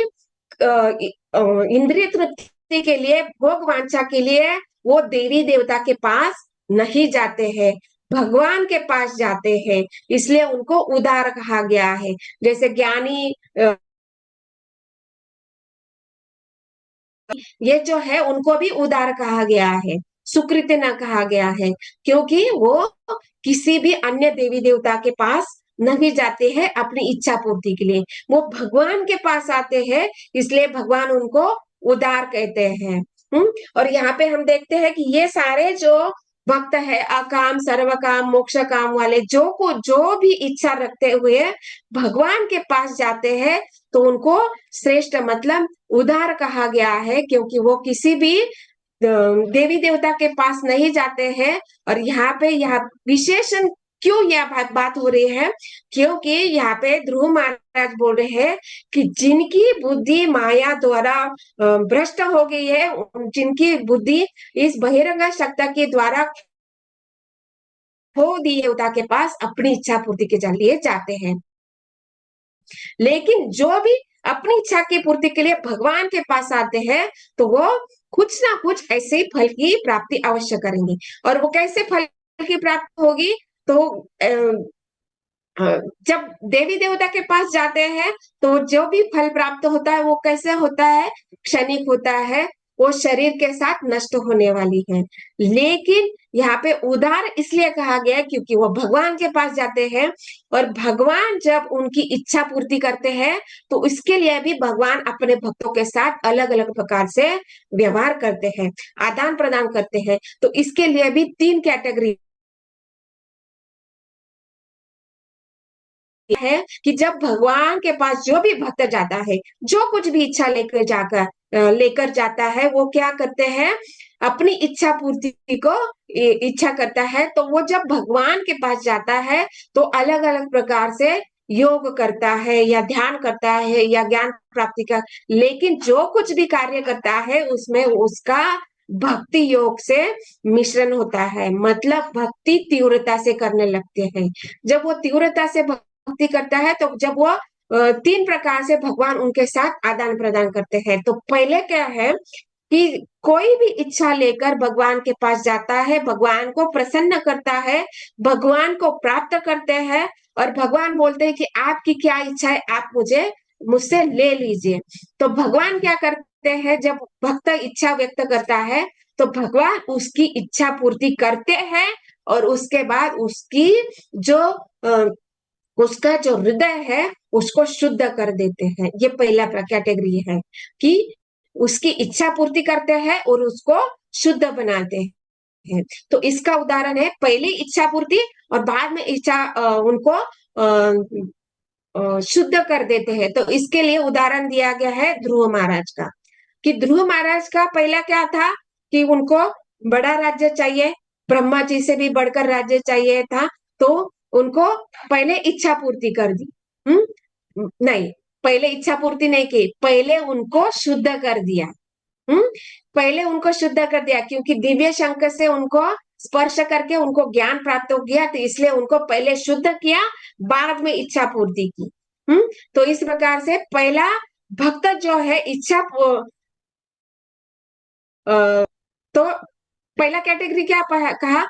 इंद्रिय तृप्ति के लिए, भोग वांछा के लिए वो देवी देवता के पास नहीं जाते हैं, भगवान के पास जाते हैं, इसलिए उनको उदार कहा गया है। जैसे ज्ञानी ये जो है उनको भी उदार कहा गया है, सुकृत न कहा गया है, क्योंकि वो किसी भी अन्य देवी देवता के पास नहीं जाते हैं अपनी इच्छा पूर्ति के लिए, वो भगवान के पास आते हैं, इसलिए भगवान उनको उदार कहते हैं। और यहाँ पे हम देखते हैं कि ये सारे जो भक्त है अकाम सर्व काम मोक्ष काम वाले जो भी इच्छा रखते हुए भगवान के पास जाते हैं तो उनको श्रेष्ठ मतलब उदार कहा गया है, क्योंकि वो किसी भी देवी देवता के पास नहीं जाते हैं। और यहाँ पे यह विशेषण क्यों यह बात हो रही है, क्योंकि यहाँ पे ध्रुव महाराज बोल रहे हैं कि जिनकी बुद्धि माया द्वारा भ्रष्ट हो गई है, जिनकी बुद्धि इस बहिरंग शक्ति के द्वारा हो देवता के पास अपनी इच्छा पूर्ति के लिए जाते हैं, लेकिन जो भी अपनी इच्छा की पूर्ति के लिए भगवान के पास आते हैं तो वो कुछ ना कुछ ऐसे ही फल की प्राप्ति अवश्य करेंगे। और वो कैसे फल की प्राप्ति होगी, तो जब देवी देवता के पास जाते हैं तो जो भी फल प्राप्त होता है वो कैसे होता है, क्षणिक होता है, वो शरीर के साथ नष्ट होने वाली है। लेकिन यहाँ पे उदार इसलिए कहा गया है क्योंकि वो भगवान के पास जाते हैं, और भगवान जब उनकी इच्छा पूर्ति करते हैं तो इसके लिए भी भगवान अपने भक्तों के साथ अलग अलग प्रकार से व्यवहार करते हैं, आदान प्रदान करते हैं। तो इसके लिए भी 3 कैटेगरी है कि जब भगवान के पास जो भी भक्त जाता है, जो कुछ भी इच्छा लेकर जाता है, वो क्या करते हैं, अपनी इच्छा पूर्ति को इच्छा करता है, तो वो जब भगवान के पास जाता है तो अलग अलग प्रकार से योग करता है या ध्यान करता है या ज्ञान प्राप्ति का, लेकिन जो कुछ भी कार्य करता है उसमें उसका भक्ति योग से मिश्रण होता है, मतलब भक्ति तीव्रता से करने लगते हैं। जब वो तीव्रता से भक्ति करता है तो जब वो 3 प्रकार से भगवान उनके साथ आदान प्रदान करते हैं। तो पहले क्या है कि कोई भी इच्छा लेकर भगवान के पास जाता है, भगवान को प्रसन्न करता है, भगवान को प्राप्त करते हैं, और भगवान बोलते हैं कि आपकी क्या इच्छा है, आप मुझसे ले लीजिए। तो भगवान क्या करते हैं, जब भक्त इच्छा व्यक्त करता है तो भगवान उसकी इच्छा पूर्ति करते हैं, और उसके बाद उसका जो हृदय है उसको शुद्ध कर देते हैं। ये पहला कैटेगरी है कि उसकी इच्छा पूर्ति करते हैं और उसको शुद्ध बनाते हैं। तो इसका उदाहरण है पहली इच्छा पूर्ति और बाद में इच्छा उनको शुद्ध कर देते हैं। तो इसके लिए उदाहरण दिया गया है ध्रुव महाराज का, कि ध्रुव महाराज का पहला क्या था कि उनको बड़ा राज्य चाहिए, ब्रह्मा जी से भी बढ़कर राज्य चाहिए था, तो उनको पहले इच्छा पूर्ति कर दी। नहीं, पहले इच्छा पूर्ति नहीं की, पहले उनको शुद्ध कर दिया। पहले उनको शुद्ध कर दिया, क्योंकि दिव्य शंख से उनको स्पर्श करके उनको ज्ञान प्राप्त हो गया, तो इसलिए उनको पहले शुद्ध किया, बाद में इच्छा पूर्ति की। तो इस प्रकार से पहला भक्त जो है इच्छा तो पहला कैटेगरी क्या कहा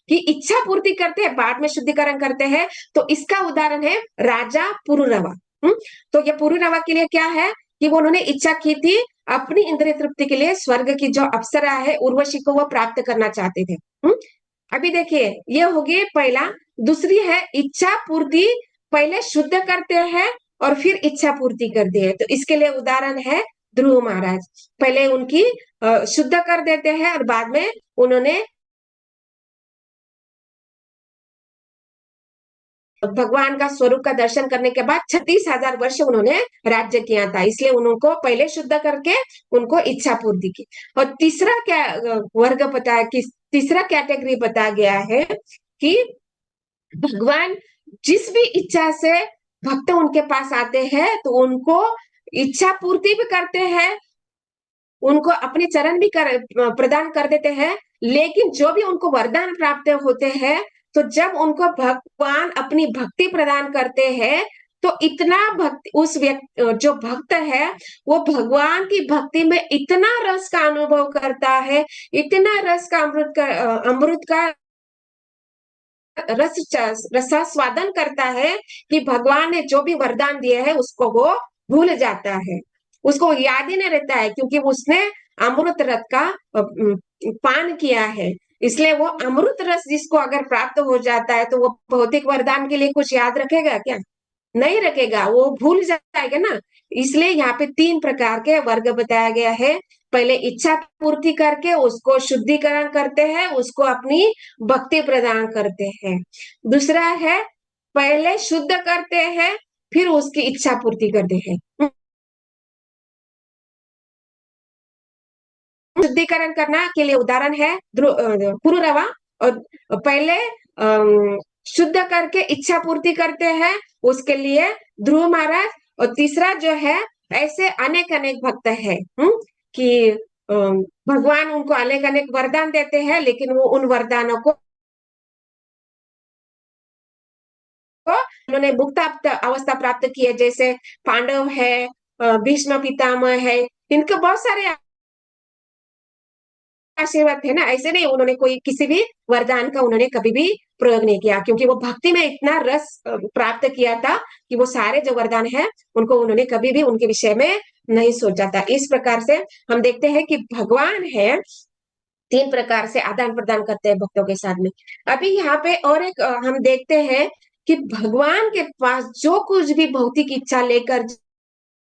कि इच्छा पूर्ति करते हैं बाद में शुद्धिकरण करते हैं। तो इसका उदाहरण है राजा पुरुरवा। तो ये पुरुरवा के लिए क्या है कि वो उन्होंने इच्छा की थी अपनी इंद्रिय तृप्ति के लिए स्वर्ग की जो अप्सरा है उर्वशी को वो प्राप्त करना चाहते थे। अभी देखिए ये होगी पहला। दूसरी है इच्छा पूर्ति, पहले शुद्ध करते हैं और फिर इच्छा पूर्ति करते हैं। तो इसके लिए उदाहरण है ध्रुव महाराज, पहले उनकी शुद्ध कर देते हैं और बाद में उन्होंने भगवान का स्वरूप का दर्शन करने के बाद 36,000 वर्ष उन्होंने राज्य किया था, इसलिए उनको पहले शुद्ध करके उनको इच्छा पूर्ति की। और तीसरा क्या वर्ग बताया कि तीसरा कैटेगरी बताया गया है कि भगवान जिस भी इच्छा से भक्त उनके पास आते हैं तो उनको इच्छा पूर्ति भी करते हैं, उनको अपने चरण भी प्रदान कर देते हैं। लेकिन जो भी उनको वरदान प्राप्त होते हैं, तो जब उनको भगवान अपनी भक्ति प्रदान करते हैं तो इतना भक्ति उस व्यक्ति जो भक्त है वो भगवान की भक्ति में इतना रस का अनुभव करता है, इतना रस का अमृत का रसास्वादन करता है कि भगवान ने जो भी वरदान दिए है उसको वो भूल जाता है, उसको याद ही नहीं रहता है, क्योंकि उसने अमृत रस का पान किया है। इसलिए वो अमृत रस जिसको अगर प्राप्त हो जाता है तो वो भौतिक वरदान के लिए कुछ याद रखेगा क्या? नहीं रखेगा, वो भूल जाएगा ना। इसलिए यहाँ पे 3 प्रकार के वर्ग बताया गया है। पहले इच्छा पूर्ति करके उसको शुद्धिकरण करते हैं, उसको अपनी भक्ति प्रदान करते हैं। दूसरा है पहले शुद्ध करते हैं फिर उसकी इच्छा पूर्ति करते हैं। शुद्धिकरण करना के लिए उदाहरण है पुरुरवा, और पहले शुद्ध करके इच्छा पूर्ति करते हैं, उसके लिए ध्रुव महाराज। और तीसरा जो है ऐसे अनेक अनेक भक्त है कि भगवान उनको अनेक अनेक वरदान देते हैं, लेकिन वो उन वरदानों को उन्होंने मुक्त अवस्था प्राप्त की है। जैसे पांडव है, भीष्म पितामह है, इनके बहुत सारे आशीर्वाद थे ना। ऐसे नहीं उन्होंने कोई किसी भी वरदान का उन्होंने कभी भी प्रयोग नहीं किया, क्योंकि वो भक्ति में इतना रस प्राप्त किया था कि वो सारे जो वरदान है उनको उन्होंने कभी भी उनके विषय में नहीं सोचा था। इस प्रकार से हम देखते हैं कि भगवान है 3 प्रकार से आदान प्रदान करते हैं भक्तों के साथ में। अभी यहाँ पे और एक हम देखते हैं कि भगवान के पास जो कुछ भी भौतिक इच्छा लेकर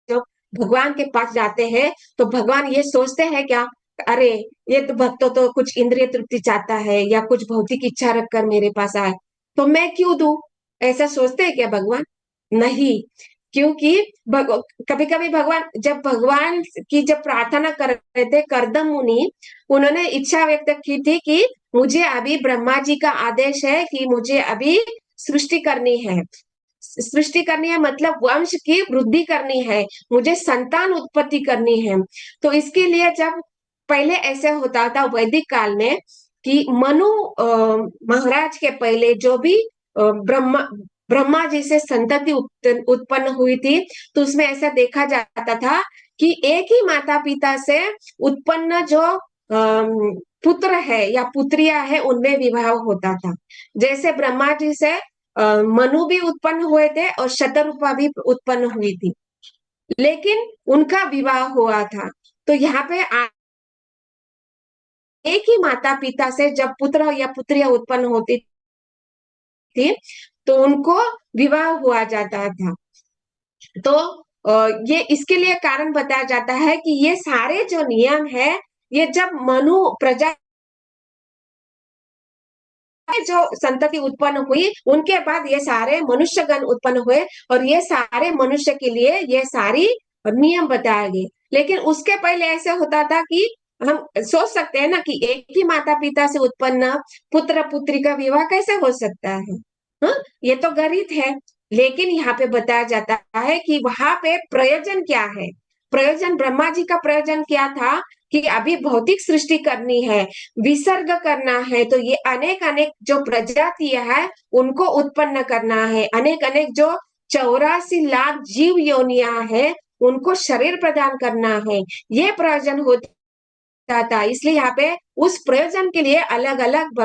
जो भगवान के पास जाते हैं तो भगवान ये सोचते हैं क्या, अरे ये तो भक्त तो कुछ इंद्रिय तृप्ति चाहता है या कुछ भौतिक इच्छा रखकर मेरे पास आए, तो मैं क्यों दूं? ऐसा सोचते हैं क्या भगवान? नहीं, क्योंकि कभी कभी भगवान जब भगवान की जब प्रार्थना कर रहे थे कर्दम मुनि, उन्होंने इच्छा व्यक्त की थी कि मुझे अभी ब्रह्मा जी का आदेश है कि मुझे अभी सृष्टि करनी है। सृष्टि करनी है मतलब वंश की वृद्धि करनी है, मुझे संतान उत्पत्ति करनी है। तो इसके लिए जब पहले ऐसे होता था वैदिक काल में कि मनु महाराज के पहले जो भी ब्रह्मा ब्रह्मा जी से संतति उत्पन्न हुई थी, तो उसमें ऐसा देखा जाता था कि एक ही माता पिता से उत्पन्न जो पुत्र है या पुत्रिया है उनमें विवाह होता था। जैसे ब्रह्मा जी से मनु भी उत्पन्न हुए थे और शतरूपा भी उत्पन्न हुई थी, लेकिन उनका विवाह हुआ था। तो यहाँ पे एक ही माता पिता से जब पुत्र या पुत्रियां उत्पन्न होती थी तो उनको विवाह हुआ जाता था। तो ये इसके लिए कारण बताया जाता है कि ये सारे जो नियम है, ये जब मनु प्रजा जो संतति उत्पन्न हुई उनके बाद ये सारे मनुष्यगण उत्पन्न हुए, और ये सारे मनुष्य के लिए ये सारी नियम बताए गए। लेकिन उसके पहले ऐसे होता था कि हम सोच सकते हैं ना कि एक ही माता पिता से उत्पन्न पुत्र पुत्री का विवाह कैसे हो सकता है? हाँ, ये तो गणित है। लेकिन यहाँ पे बताया जाता है कि वहां पे प्रयोजन क्या है। प्रयोजन ब्रह्मा जी का प्रयोजन क्या था कि अभी भौतिक सृष्टि करनी है, विसर्ग करना है, तो ये अनेक अनेक जो प्रजातियां है उनको उत्पन्न करना है, अनेक अनेक जो 84 लाख जीव योनियां है उनको शरीर प्रदान करना है, ये प्रयोजन होता था। इसलिए यहाँ पे उस प्रयोजन के लिए अलग अलग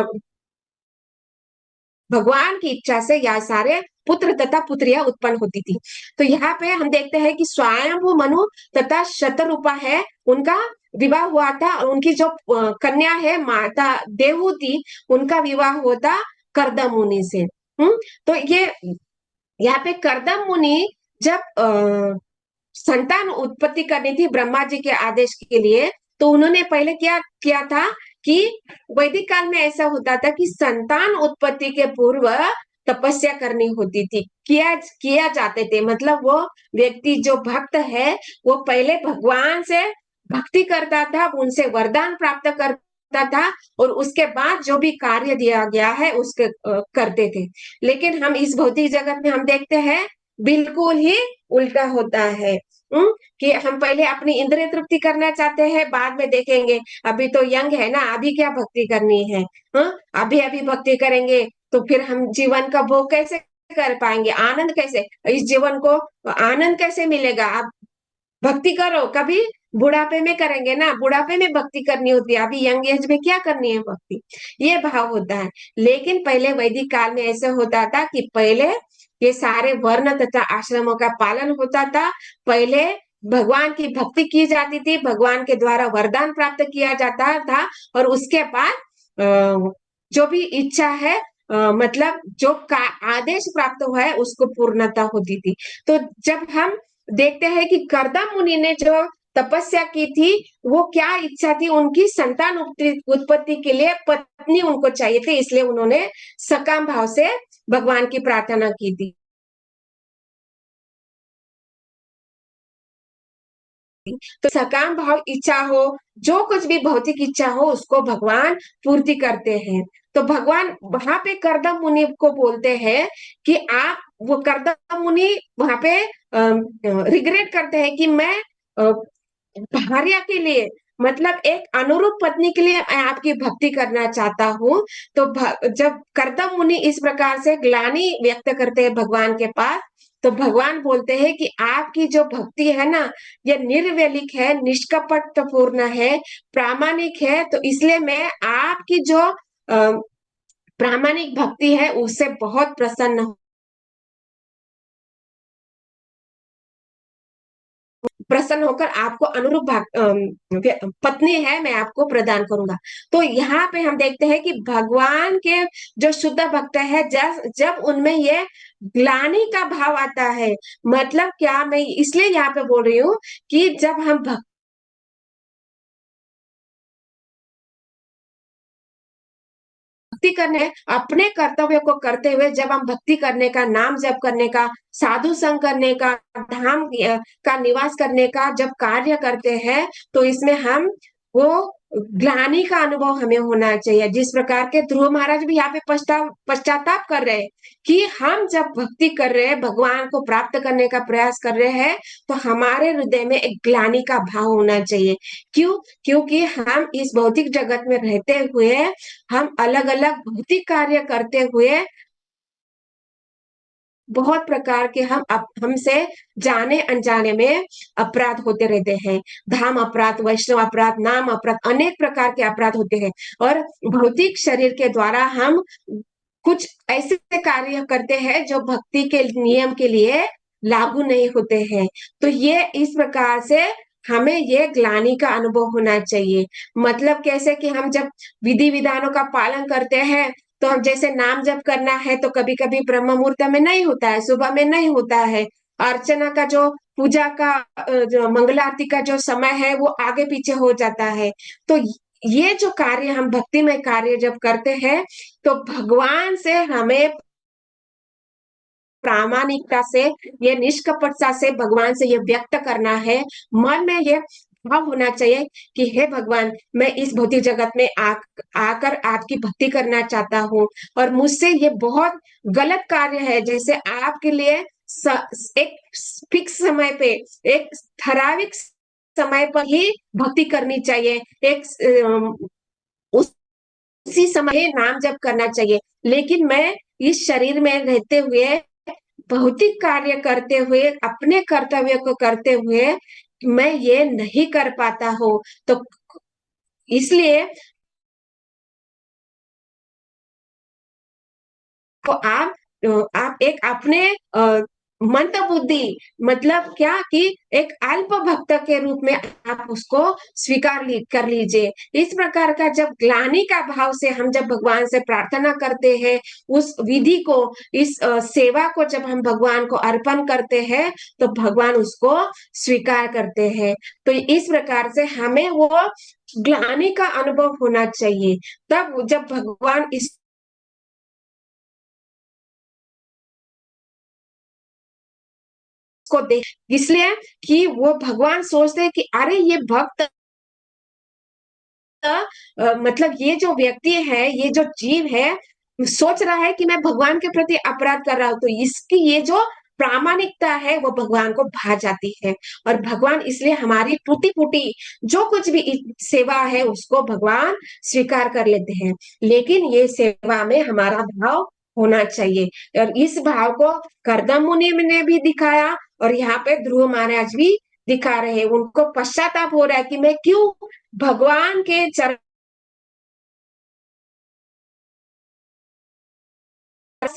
भगवान की इच्छा से यह सारे पुत्र तथा पुत्रियां उत्पन्न होती थी। तो यहाँ पे हम देखते हैं कि स्वयंभू मनु तथा शतरूपा है, उनका विवाह हुआ था। उनकी जो कन्या है माता देवहूति, उनका विवाह हुआ था कर्दम मुनि से। तो ये यहाँ पे कर्दम मुनि जब संतान उत्पत्ति करनी थी ब्रह्मा जी के आदेश के लिए, तो उन्होंने पहले क्या किया था कि वैदिक काल में ऐसा होता था कि संतान उत्पत्ति के पूर्व तपस्या करनी होती थी, किया किया जाते थे। मतलब वो व्यक्ति जो भक्त है वो पहले भगवान से भक्ति करता था, उनसे वरदान प्राप्त करता था, और उसके बाद जो भी कार्य दिया गया है उसके करते थे। लेकिन हम इस भौतिक जगत में हम देखते हैं बिल्कुल ही उल्टा होता है। कि हम पहले अपनी इंद्रिय तृप्ति करना चाहते हैं, बाद में देखेंगे, अभी तो यंग है ना, अभी क्या भक्ति करनी है। अभी अभी भक्ति करेंगे तो फिर हम जीवन का भोग कैसे कर पाएंगे, आनंद कैसे, इस जीवन को आनंद कैसे मिलेगा। आप भक्ति करो कभी बुढ़ापे में करेंगे ना, बुढ़ापे में भक्ति करनी होती है, अभी यंग एज में क्या करनी है भक्ति, ये भाव होता है। लेकिन पहले वैदिक काल में ऐसे होता था कि पहले ये सारे वर्ण तथा आश्रमों का पालन होता था। पहले भगवान की भक्ति की जाती थी, भगवान के द्वारा वरदान प्राप्त किया जाता था, और उसके बाद जो भी इच्छा है, मतलब जो का आदेश प्राप्त हुआ है उसको पूर्णता होती थी। तो जब हम देखते हैं कि कर्दम मुनि ने जो तपस्या की थी, वो क्या इच्छा थी, उनकी संतान उत्पत्ति के लिए पत्नी उनको चाहिए थी, इसलिए उन्होंने सकाम भाव से भगवान की प्रार्थना की थी। तो सकाम भाव इच्छा हो, जो कुछ भी भौतिक इच्छा हो उसको भगवान पूर्ति करते हैं। तो भगवान वहां पे कर्दम मुनि को बोलते हैं कि आप, वो कर्दम मुनि वहां पे रिग्रेट करते हैं कि मैं भार्या के लिए, मतलब एक अनुरूप पत्नी के लिए मैं आपकी भक्ति करना चाहता हूँ। तो जब कर्दम मुनि इस प्रकार से ग्लानि व्यक्त करते हैं भगवान के पास, तो भगवान बोलते हैं कि आपकी जो भक्ति है ना, ये निर्व्यलिक है, निष्कपट पूर्ण है, प्रामाणिक है, तो इसलिए मैं आपकी जो प्रामाणिक भक्ति है उससे बहुत प्रसन्न, प्रसन्न होकर आपको अनुरूप पत्नी है मैं आपको प्रदान करूंगा। तो यहाँ पे हम देखते हैं कि भगवान के जो शुद्ध भक्त है, जब जब उनमें ये ग्लानि का भाव आता है, मतलब क्या, मैं इसलिए यहाँ पे बोल रही हूँ कि जब हम भक्ति करने, अपने कर्तव्य को करते हुए जब हम भक्ति करने का, नाम जप करने का, साधु संग करने का, धाम का निवास करने का जब कार्य करते हैं, तो इसमें हम वो ग्लानि का अनुभव हमें होना चाहिए। जिस प्रकार के ध्रुव महाराज भी यहाँ पे पश्चाताप कर रहे हैं कि हम जब भक्ति कर रहे हैं, भगवान को प्राप्त करने का प्रयास कर रहे हैं, तो हमारे हृदय में एक ग्लानि का भाव होना चाहिए। क्यों? क्योंकि हम इस भौतिक जगत में रहते हुए, हम अलग अलग भौतिक कार्य करते हुए बहुत प्रकार के हमसे जाने अनजाने में अपराध होते रहते हैं। धाम अपराध, वैष्णव अपराध, नाम अपराध, अनेक प्रकार के अपराध होते हैं। और भौतिक शरीर के द्वारा हम कुछ ऐसे कार्य करते हैं जो भक्ति के नियम के लिए लागू नहीं होते हैं। तो ये इस प्रकार से हमें ये ग्लानि का अनुभव होना चाहिए। मतलब कैसे कि हम जब विधि विधानों का पालन करते हैं, तो हम जैसे नाम जप करना है तो कभी कभी ब्रह्म मुहूर्त में नहीं होता है, सुबह में नहीं होता है, अर्चना का जो पूजा का जो मंगला आरती का जो समय है वो आगे पीछे हो जाता है। तो ये जो कार्य हम भक्ति में कार्य जब करते हैं, तो भगवान से हमें प्रामाणिकता से, ये निष्कपटता से भगवान से ये व्यक्त करना है। मन में ये भाव होना चाहिए कि हे भगवान, मैं इस भौतिक जगत में आकर आपकी भक्ति करना चाहता हूँ, और मुझसे ये बहुत गलत कार्य है। जैसे आपके लिए एक फिक्स समय पे, एक ठराविक समय पर ही भक्ति करनी चाहिए, एक उसी समय नाम जप करना चाहिए। लेकिन मैं इस शरीर में रहते हुए, भौतिक कार्य करते हुए, अपने कर्तव्य को करते हुए मैं ये नहीं कर पाता हूँ। तो इसलिए तो आप एक अपने मंद बुद्धि, मतलब क्या कि एक अल्प भक्त के रूप में आप उसको स्वीकार कर लीजिए। इस प्रकार का जब ग्लानि का भाव से हम जब भगवान से प्रार्थना करते हैं, उस विधि को, इस सेवा को जब हम भगवान को अर्पण करते हैं, तो भगवान उसको स्वीकार करते हैं। तो इस प्रकार से हमें वो ग्लानि का अनुभव होना चाहिए। तब जब भगवान इस उसको देख, इसलिए कि वो भगवान सोचते हैं कि अरे ये भक्त मतलब ये जो व्यक्ति है, ये जो जीव है, सोच रहा है कि मैं भगवान के प्रति अपराध कर रहा हूं, तो इसकी ये जो प्रामाणिकता है वो भगवान को भा जाती है। और भगवान इसलिए हमारी टूटी फूटी जो कुछ भी सेवा है उसको भगवान स्वीकार कर लेते हैं, लेकिन ये सेवा में हमारा भाव होना चाहिए। और इस भाव को करदम मुनि ने भी दिखाया, और यहाँ पे ध्रुव महाराज भी दिखा रहे हैं। उनको पश्चाताप हो रहा है कि मैं क्यों भगवान के चरण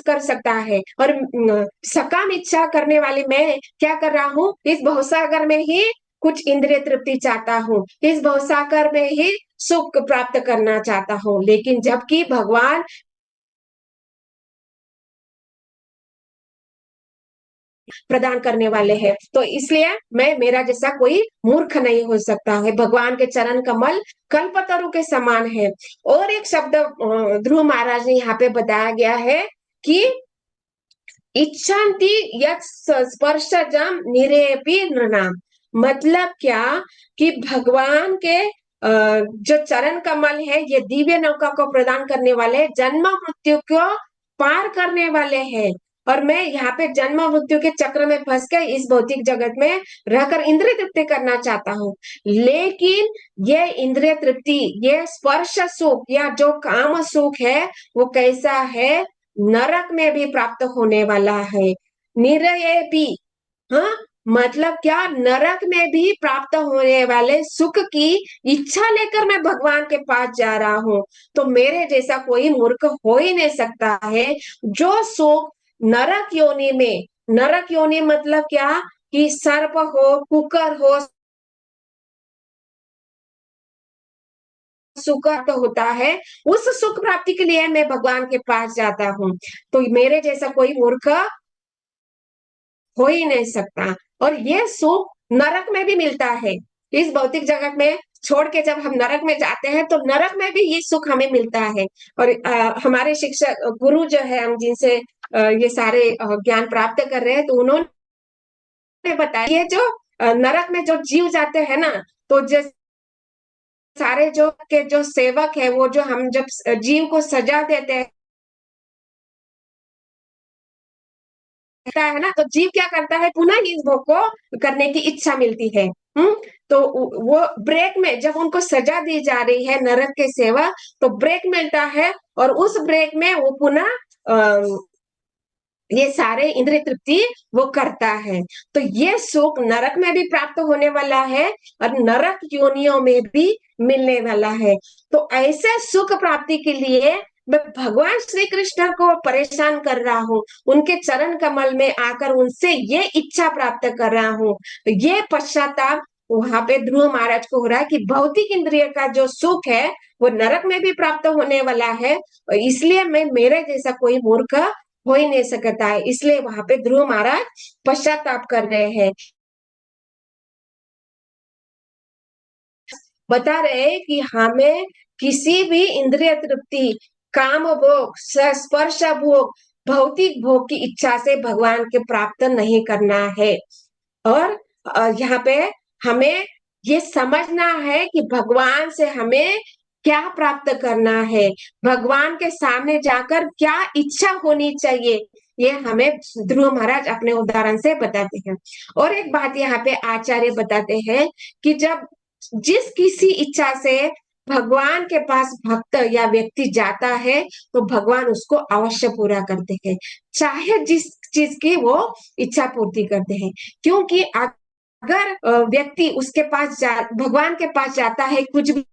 कर सकता है, और सकाम इच्छा करने वाले मैं क्या कर रहा हूँ, इस भवसागर में ही कुछ इंद्रिय तृप्ति चाहता हूँ, इस भवसागर में ही सुख प्राप्त करना चाहता हूँ, लेकिन जबकि भगवान प्रदान करने वाले हैं। तो इसलिए मैं, मेरा जैसा कोई मूर्ख नहीं हो सकता है। भगवान के चरण कमल कल्पतरु के समान है। और एक शब्द ध्रुव महाराज ने यहाँ पे बताया गया है कि इच्छन्ति यत् स्पर्शजम निरेपि नृणाम। मतलब क्या, कि भगवान के जो चरण कमल है ये दिव्य नौका को प्रदान करने वाले, जन्म मृत्यु को पार करने वाले हैं। और मैं यहाँ पे जन्म मृत्यु के चक्र में फंस कर इस भौतिक जगत में रहकर इंद्रिय तृप्ति करना चाहता हूँ, लेकिन ये इंद्रिय तृप्ति, ये स्पर्श सुख या जो काम सुख है, वो कैसा है, नरक में भी प्राप्त होने वाला है। निरये भी, हाँ, मतलब क्या, नरक में भी प्राप्त होने वाले सुख की इच्छा लेकर मैं भगवान के पास जा रहा हूँ। तो मेरे जैसा कोई मूर्ख हो ही नहीं सकता है जो सुख नरक योनि में, नरक योनि मतलब क्या, कि सर्प हो, कुकर हो, सुख तो होता है, उस सुख प्राप्ति के लिए मैं भगवान के पास जाता हूँ। तो मेरे जैसा कोई मूर्ख हो ही नहीं सकता। और ये सुख नरक में भी मिलता है। इस भौतिक जगत में छोड़ के जब हम नरक में जाते हैं तो नरक में भी ये सुख हमें मिलता है। और हमारे शिक्षक गुरु जो है, हम जिनसे ये सारे ज्ञान प्राप्त कर रहे हैं, तो उन्होंने बताया ये जो नरक में जो जीव जाते हैं ना, तो जैसे सारे जो के जो सेवक है, वो जो हम जब जीव को सजा देते हैं है ना, तो जीव क्या करता है, पुनः इस भोग को करने की इच्छा मिलती है। तो वो ब्रेक में जब उनको सजा दी जा रही है नरक के सेवा, तो ब्रेक मिलता है, और उस ब्रेक में वो पुनः ये सारे इंद्रिय तृप्ति वो करता है। तो ये सुख नरक में भी प्राप्त होने वाला है, और नरक योनियों में भी मिलने वाला है। तो ऐसे सुख प्राप्ति के लिए मैं भगवान श्री कृष्ण को परेशान कर रहा हूँ, उनके चरण कमल में आकर उनसे ये इच्छा प्राप्त कर रहा हूँ। ये पश्चाताप वहां पे ध्रुव महाराज को हो रहा है कि भौतिक इंद्रिय का जो सुख है वो नरक में भी प्राप्त होने वाला है, और इसलिए मैं, मेरे जैसा कोई मूर्ख हो ही नहीं सकता है। इसलिए वहां पे ध्रुव महाराज पश्चाताप कर रहे हैं, बता रहे हैं कि हमें किसी भी इंद्रिय तृप्ति, काम भोग, स्पर्श भोग, भौतिक भोग की इच्छा से भगवान के प्राप्त नहीं करना है। और यहाँ पे हमें ये समझना है कि भगवान से हमें क्या प्राप्त करना है, भगवान के सामने जाकर क्या इच्छा होनी चाहिए, ये हमें ध्रुव महाराज अपने उदाहरण से बताते हैं। और एक बात यहाँ पे आचार्य बताते हैं कि जब जिस किसी इच्छा से भगवान के पास भक्त या व्यक्ति जाता है, तो भगवान उसको अवश्य पूरा करते हैं, चाहे जिस चीज की वो इच्छा पूर्ति करते हैं। क्योंकि अगर व्यक्ति उसके पास भगवान के पास जाता है, कुछ भी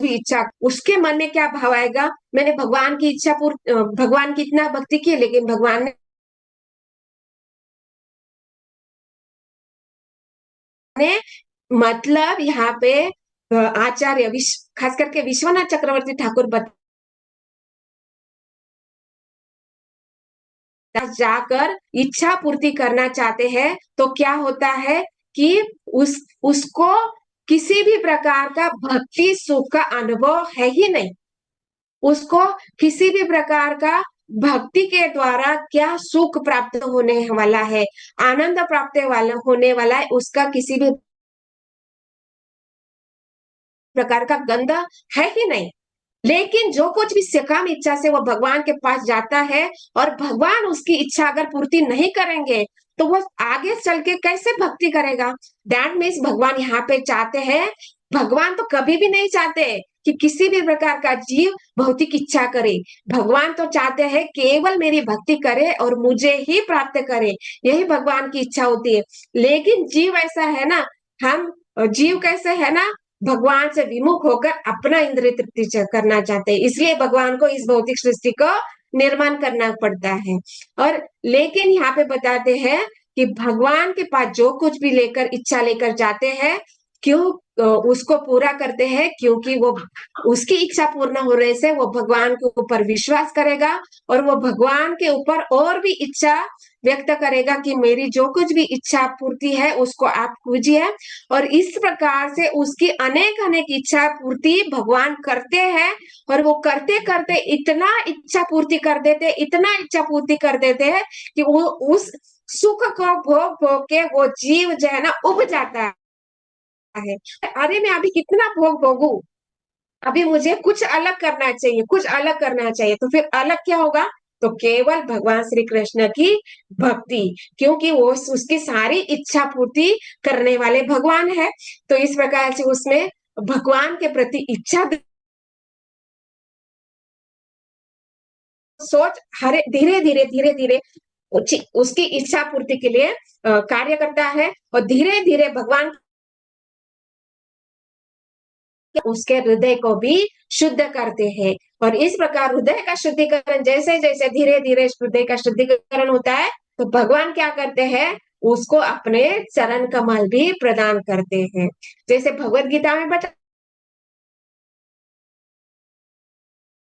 इच्छा, उसके मन में क्या भाव आएगा, मैंने भगवान की इच्छा भगवान की इतना भक्ति की, लेकिन भगवान ने, मतलब यहाँ पे आचार्य खास करके विश्वनाथ चक्रवर्ती ठाकुर जाकर इच्छा पूर्ति करना चाहते हैं, तो क्या होता है कि उसको किसी भी प्रकार का भक्ति सुख का अनुभव है ही नहीं। उसको किसी भी प्रकार का भक्ति के द्वारा क्या सुख प्राप्त होने वाला है, आनंद प्राप्त वाला होने वाला है, उसका किसी भी प्रकार का गंध है ही नहीं। लेकिन जो कुछ भी सकाम इच्छा से वो भगवान के पास जाता है और भगवान उसकी इच्छा अगर पूर्ति नहीं करेंगे तो वो आगे चल के कैसे भक्ति करेगा। दैट मीन्स भगवान यहाँ पे चाहते हैं, भगवान तो कभी भी नहीं चाहते कि किसी भी प्रकार का जीव भौतिक इच्छा करे। भगवान तो चाहते हैं केवल मेरी भक्ति करे और मुझे ही प्राप्त करे, यही भगवान की इच्छा होती है। लेकिन जीव ऐसा है ना, हम जीव कैसे है ना, भगवान से विमुख होकर अपना इंद्रिय तृप्ति करना चाहते हैं, इसलिए भगवान को इस भौतिक सृष्टि को निर्माण करना पड़ता है। और लेकिन यहाँ पे बताते हैं कि भगवान के पास जो कुछ भी लेकर इच्छा लेकर जाते हैं, क्यों उसको पूरा करते हैं, क्योंकि वो उसकी इच्छा पूर्ण होने से वो भगवान के ऊपर विश्वास करेगा और वो भगवान के ऊपर और भी इच्छा व्यक्त करेगा कि मेरी जो कुछ भी इच्छा पूर्ति है उसको आप पूजिए। और इस प्रकार से उसकी अनेक अनेक इच्छा पूर्ति भगवान करते हैं। और वो करते करते इतना इच्छा पूर्ति कर देते, इतना इच्छा पूर्ति कर देते हैं कि वो उस सुख को भोग भोग के वो जीव जो है ना उब जाता है। अरे मैं अभी कितना भोग भोगू, अभी मुझे कुछ अलग करना चाहिए, कुछ अलग करना चाहिए। तो फिर अलग क्या होगा, तो केवल भगवान श्री कृष्ण की भक्ति, क्योंकि वो उसकी सारी इच्छा पूर्ति करने वाले भगवान है। तो इस प्रकार से उसमें भगवान के प्रति इच्छा सोच हरे धीरे धीरे धीरे धीरे उसकी इच्छा पूर्ति के लिए कार्य करता है और धीरे धीरे भगवान उसके हृदय को भी शुद्ध करते हैं। और इस प्रकार हृदय का शुद्धिकरण जैसे जैसे धीरे धीरे हृदय का शुद्धिकरण होता है, तो भगवान क्या करते हैं, उसको अपने चरण कमल भी प्रदान करते हैं। जैसे भगवत गीता में बता,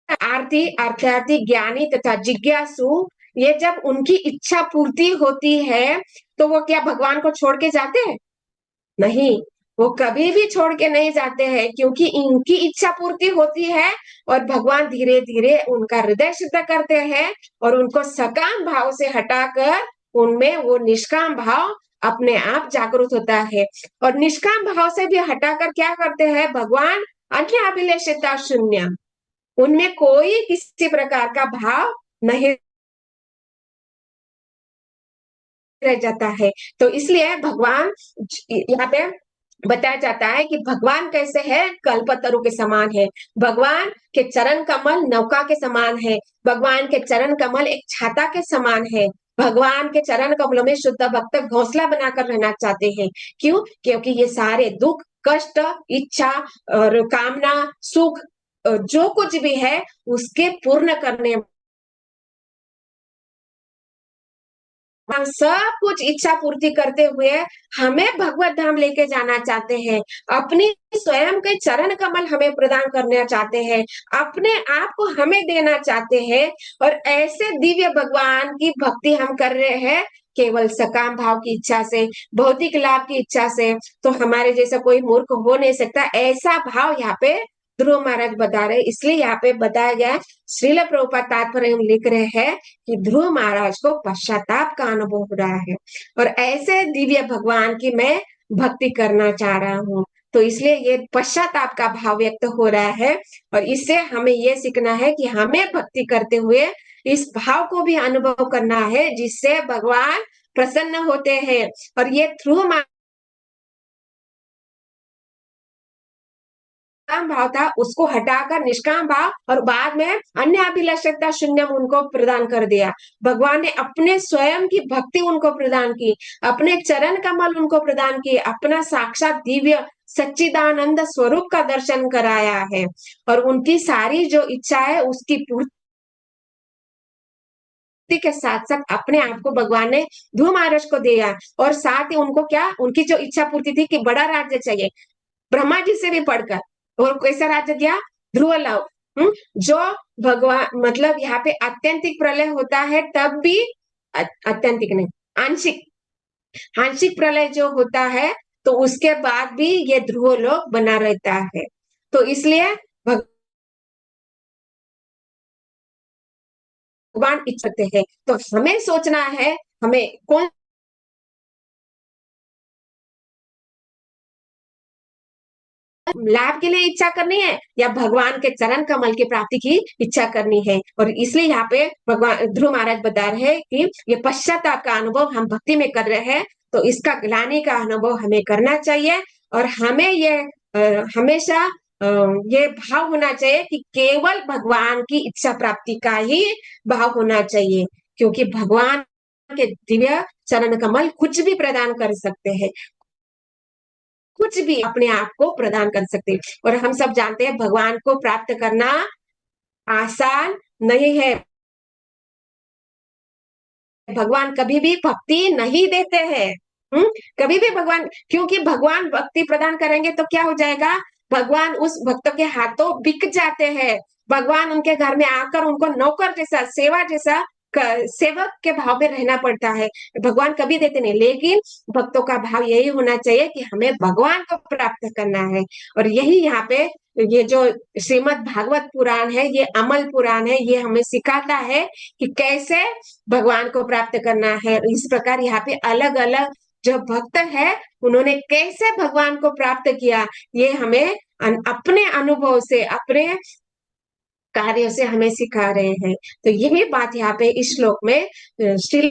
आरती अर्थार्थी ज्ञानी तथा जिज्ञासु, ये जब उनकी इच्छा पूर्ति होती है तो वो क्या भगवान को छोड़ के जाते हैं, नहीं, वो कभी भी छोड़ के नहीं जाते हैं, क्योंकि इनकी इच्छा पूर्ति होती है और भगवान धीरे धीरे उनका हृदय शुद्ध करते हैं और उनको सकाम भाव से हटाकर उनमें वो निष्काम भाव अपने आप जागृत होता है। और निष्काम भाव से भी हटाकर क्या करते हैं भगवान, अन्य अभिलेषिता शून्य, उनमें कोई किसी प्रकार का भाव नहीं रह जाता है। तो इसलिए भगवान यहाँ पे बताया जाता है कि भगवान कैसे है, कल्पतरु के समान है, भगवान के चरण कमल नौका के समान है, भगवान के चरण कमल एक छाता के समान है। भगवान के चरण कमलों में शुद्ध भक्त घोंसला बनाकर रहना चाहते हैं। क्यों, क्योंकि ये सारे दुख कष्ट इच्छा और कामना सुख जो कुछ भी है उसके पूर्ण करने सब कुछ इच्छा पूर्ति करते हुए हमें भगवत धाम लेके जाना चाहते हैं, अपनी स्वयं के चरण कमल हमें प्रदान करना चाहते हैं, अपने आप को हमें देना चाहते हैं। और ऐसे दिव्य भगवान की भक्ति हम कर रहे हैं केवल सकाम भाव की इच्छा से, भौतिक लाभ की इच्छा से, तो हमारे जैसा कोई मूर्ख हो नहीं सकता। ऐसा भाव यहाँ पे ध्रुव महाराज बता रहे, इसलिए यहाँ पे बताया गया, श्रील प्रभुपाद तात्पर्य लिख रहे हैं कि ध्रुव महाराज को पश्चाताप का अनुभव हो रहा है और ऐसे दिव्य भगवान की मैं भक्ति करना चाह रहा हूँ। तो इसलिए ये पश्चाताप का भाव व्यक्त हो रहा है और इससे हमें ये सीखना है कि हमें भक्ति करते हुए इस भाव को भी अनुभव करना है जिससे भगवान प्रसन्न होते हैं। और ये ध्रुव भाव था उसको हटाकर निष्काम भाव और बाद में अन्य अभिलाषकता शून्य उनको प्रदान कर दिया। भगवान ने अपने स्वयं की भक्ति उनको प्रदान की, अपने चरण कमल उनको प्रदान किए, अपना साक्षात दिव्य सच्चिदानंद स्वरूप का दर्शन कराया है और उनकी सारी जो इच्छा है उसकी पूर्ति के साथ साथ अपने आप को भगवान ने ध्रुव महाराज को दिया और साथ ही उनको क्या, उनकी जो इच्छा पूर्ति थी कि बड़ा राज्य चाहिए, ब्रह्मा जी से भी पढ़कर, और कैसा राज्य दिया, ध्रुव लव। जो भगवान मतलब यहाँ पे आत्यंतिक प्रलय होता है तब भी, आत्यंतिक नहीं, आंशिक आंशिक प्रलय जो होता है तो उसके बाद भी ये ध्रुव लोक बना रहता है। तो इसलिए भगवान इच्छते हैं, तो हमें सोचना है हमें कौन लाभ के लिए इच्छा करनी है या भगवान के चरण कमल की प्राप्ति की इच्छा करनी है। और इसलिए यहाँ पे भगवान ध्रुव महाराज बता रहे हैं कि ये पश्चाताप का अनुभव हम भक्ति में कर रहे हैं, तो इसका ग्लानि का अनुभव हमें करना चाहिए। और हमें ये हमेशा ये भाव होना चाहिए कि केवल भगवान की इच्छा प्राप्ति का ही भाव होना चाहिए, क्योंकि भगवान के दिव्य चरण कमल कुछ भी प्रदान कर सकते हैं, कुछ भी अपने आप को प्रदान कर सकते हैं। और हम सब जानते हैं भगवान को प्राप्त करना आसान नहीं है। भगवान कभी भी भक्ति नहीं देते हैं। कभी भी भगवान, क्योंकि भगवान भक्ति प्रदान करेंगे तो क्या हो जाएगा, भगवान उस भक्त के हाथों बिक जाते हैं। भगवान उनके घर में आकर उनको नौकर जैसा, सेवा जैसा, सेवक के भाव में रहना पड़ता है। भगवान कभी देते नहीं, लेकिन भक्तों का भाव यही होना चाहिए कि हमें भगवान को प्राप्त करना है। और यही यहाँ पे ये जो श्रीमद् भागवत पुराण है, ये अमल पुराण है, ये हमें सिखाता है कि कैसे भगवान को प्राप्त करना है। इस प्रकार यहाँ पे अलग अलग जो भक्त है उन्होंने कैसे भगवान को प्राप्त किया, ये हमें अपने अनुभव से, अपने कार्यों से हमें सिखा रहे हैं। तो यही बात यहाँ पे इस श्लोक में श्री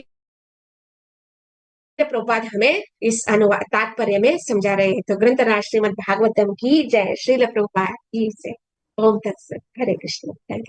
प्रभुपाद हमें इस अनुवाद तात्पर्य में समझा रहे हैं। तो ग्रंथराज श्रीमद् भागवतम की जय, श्रील प्रभुपाद की जय। ओम तत्सत। हरे कृष्ण। Thank you.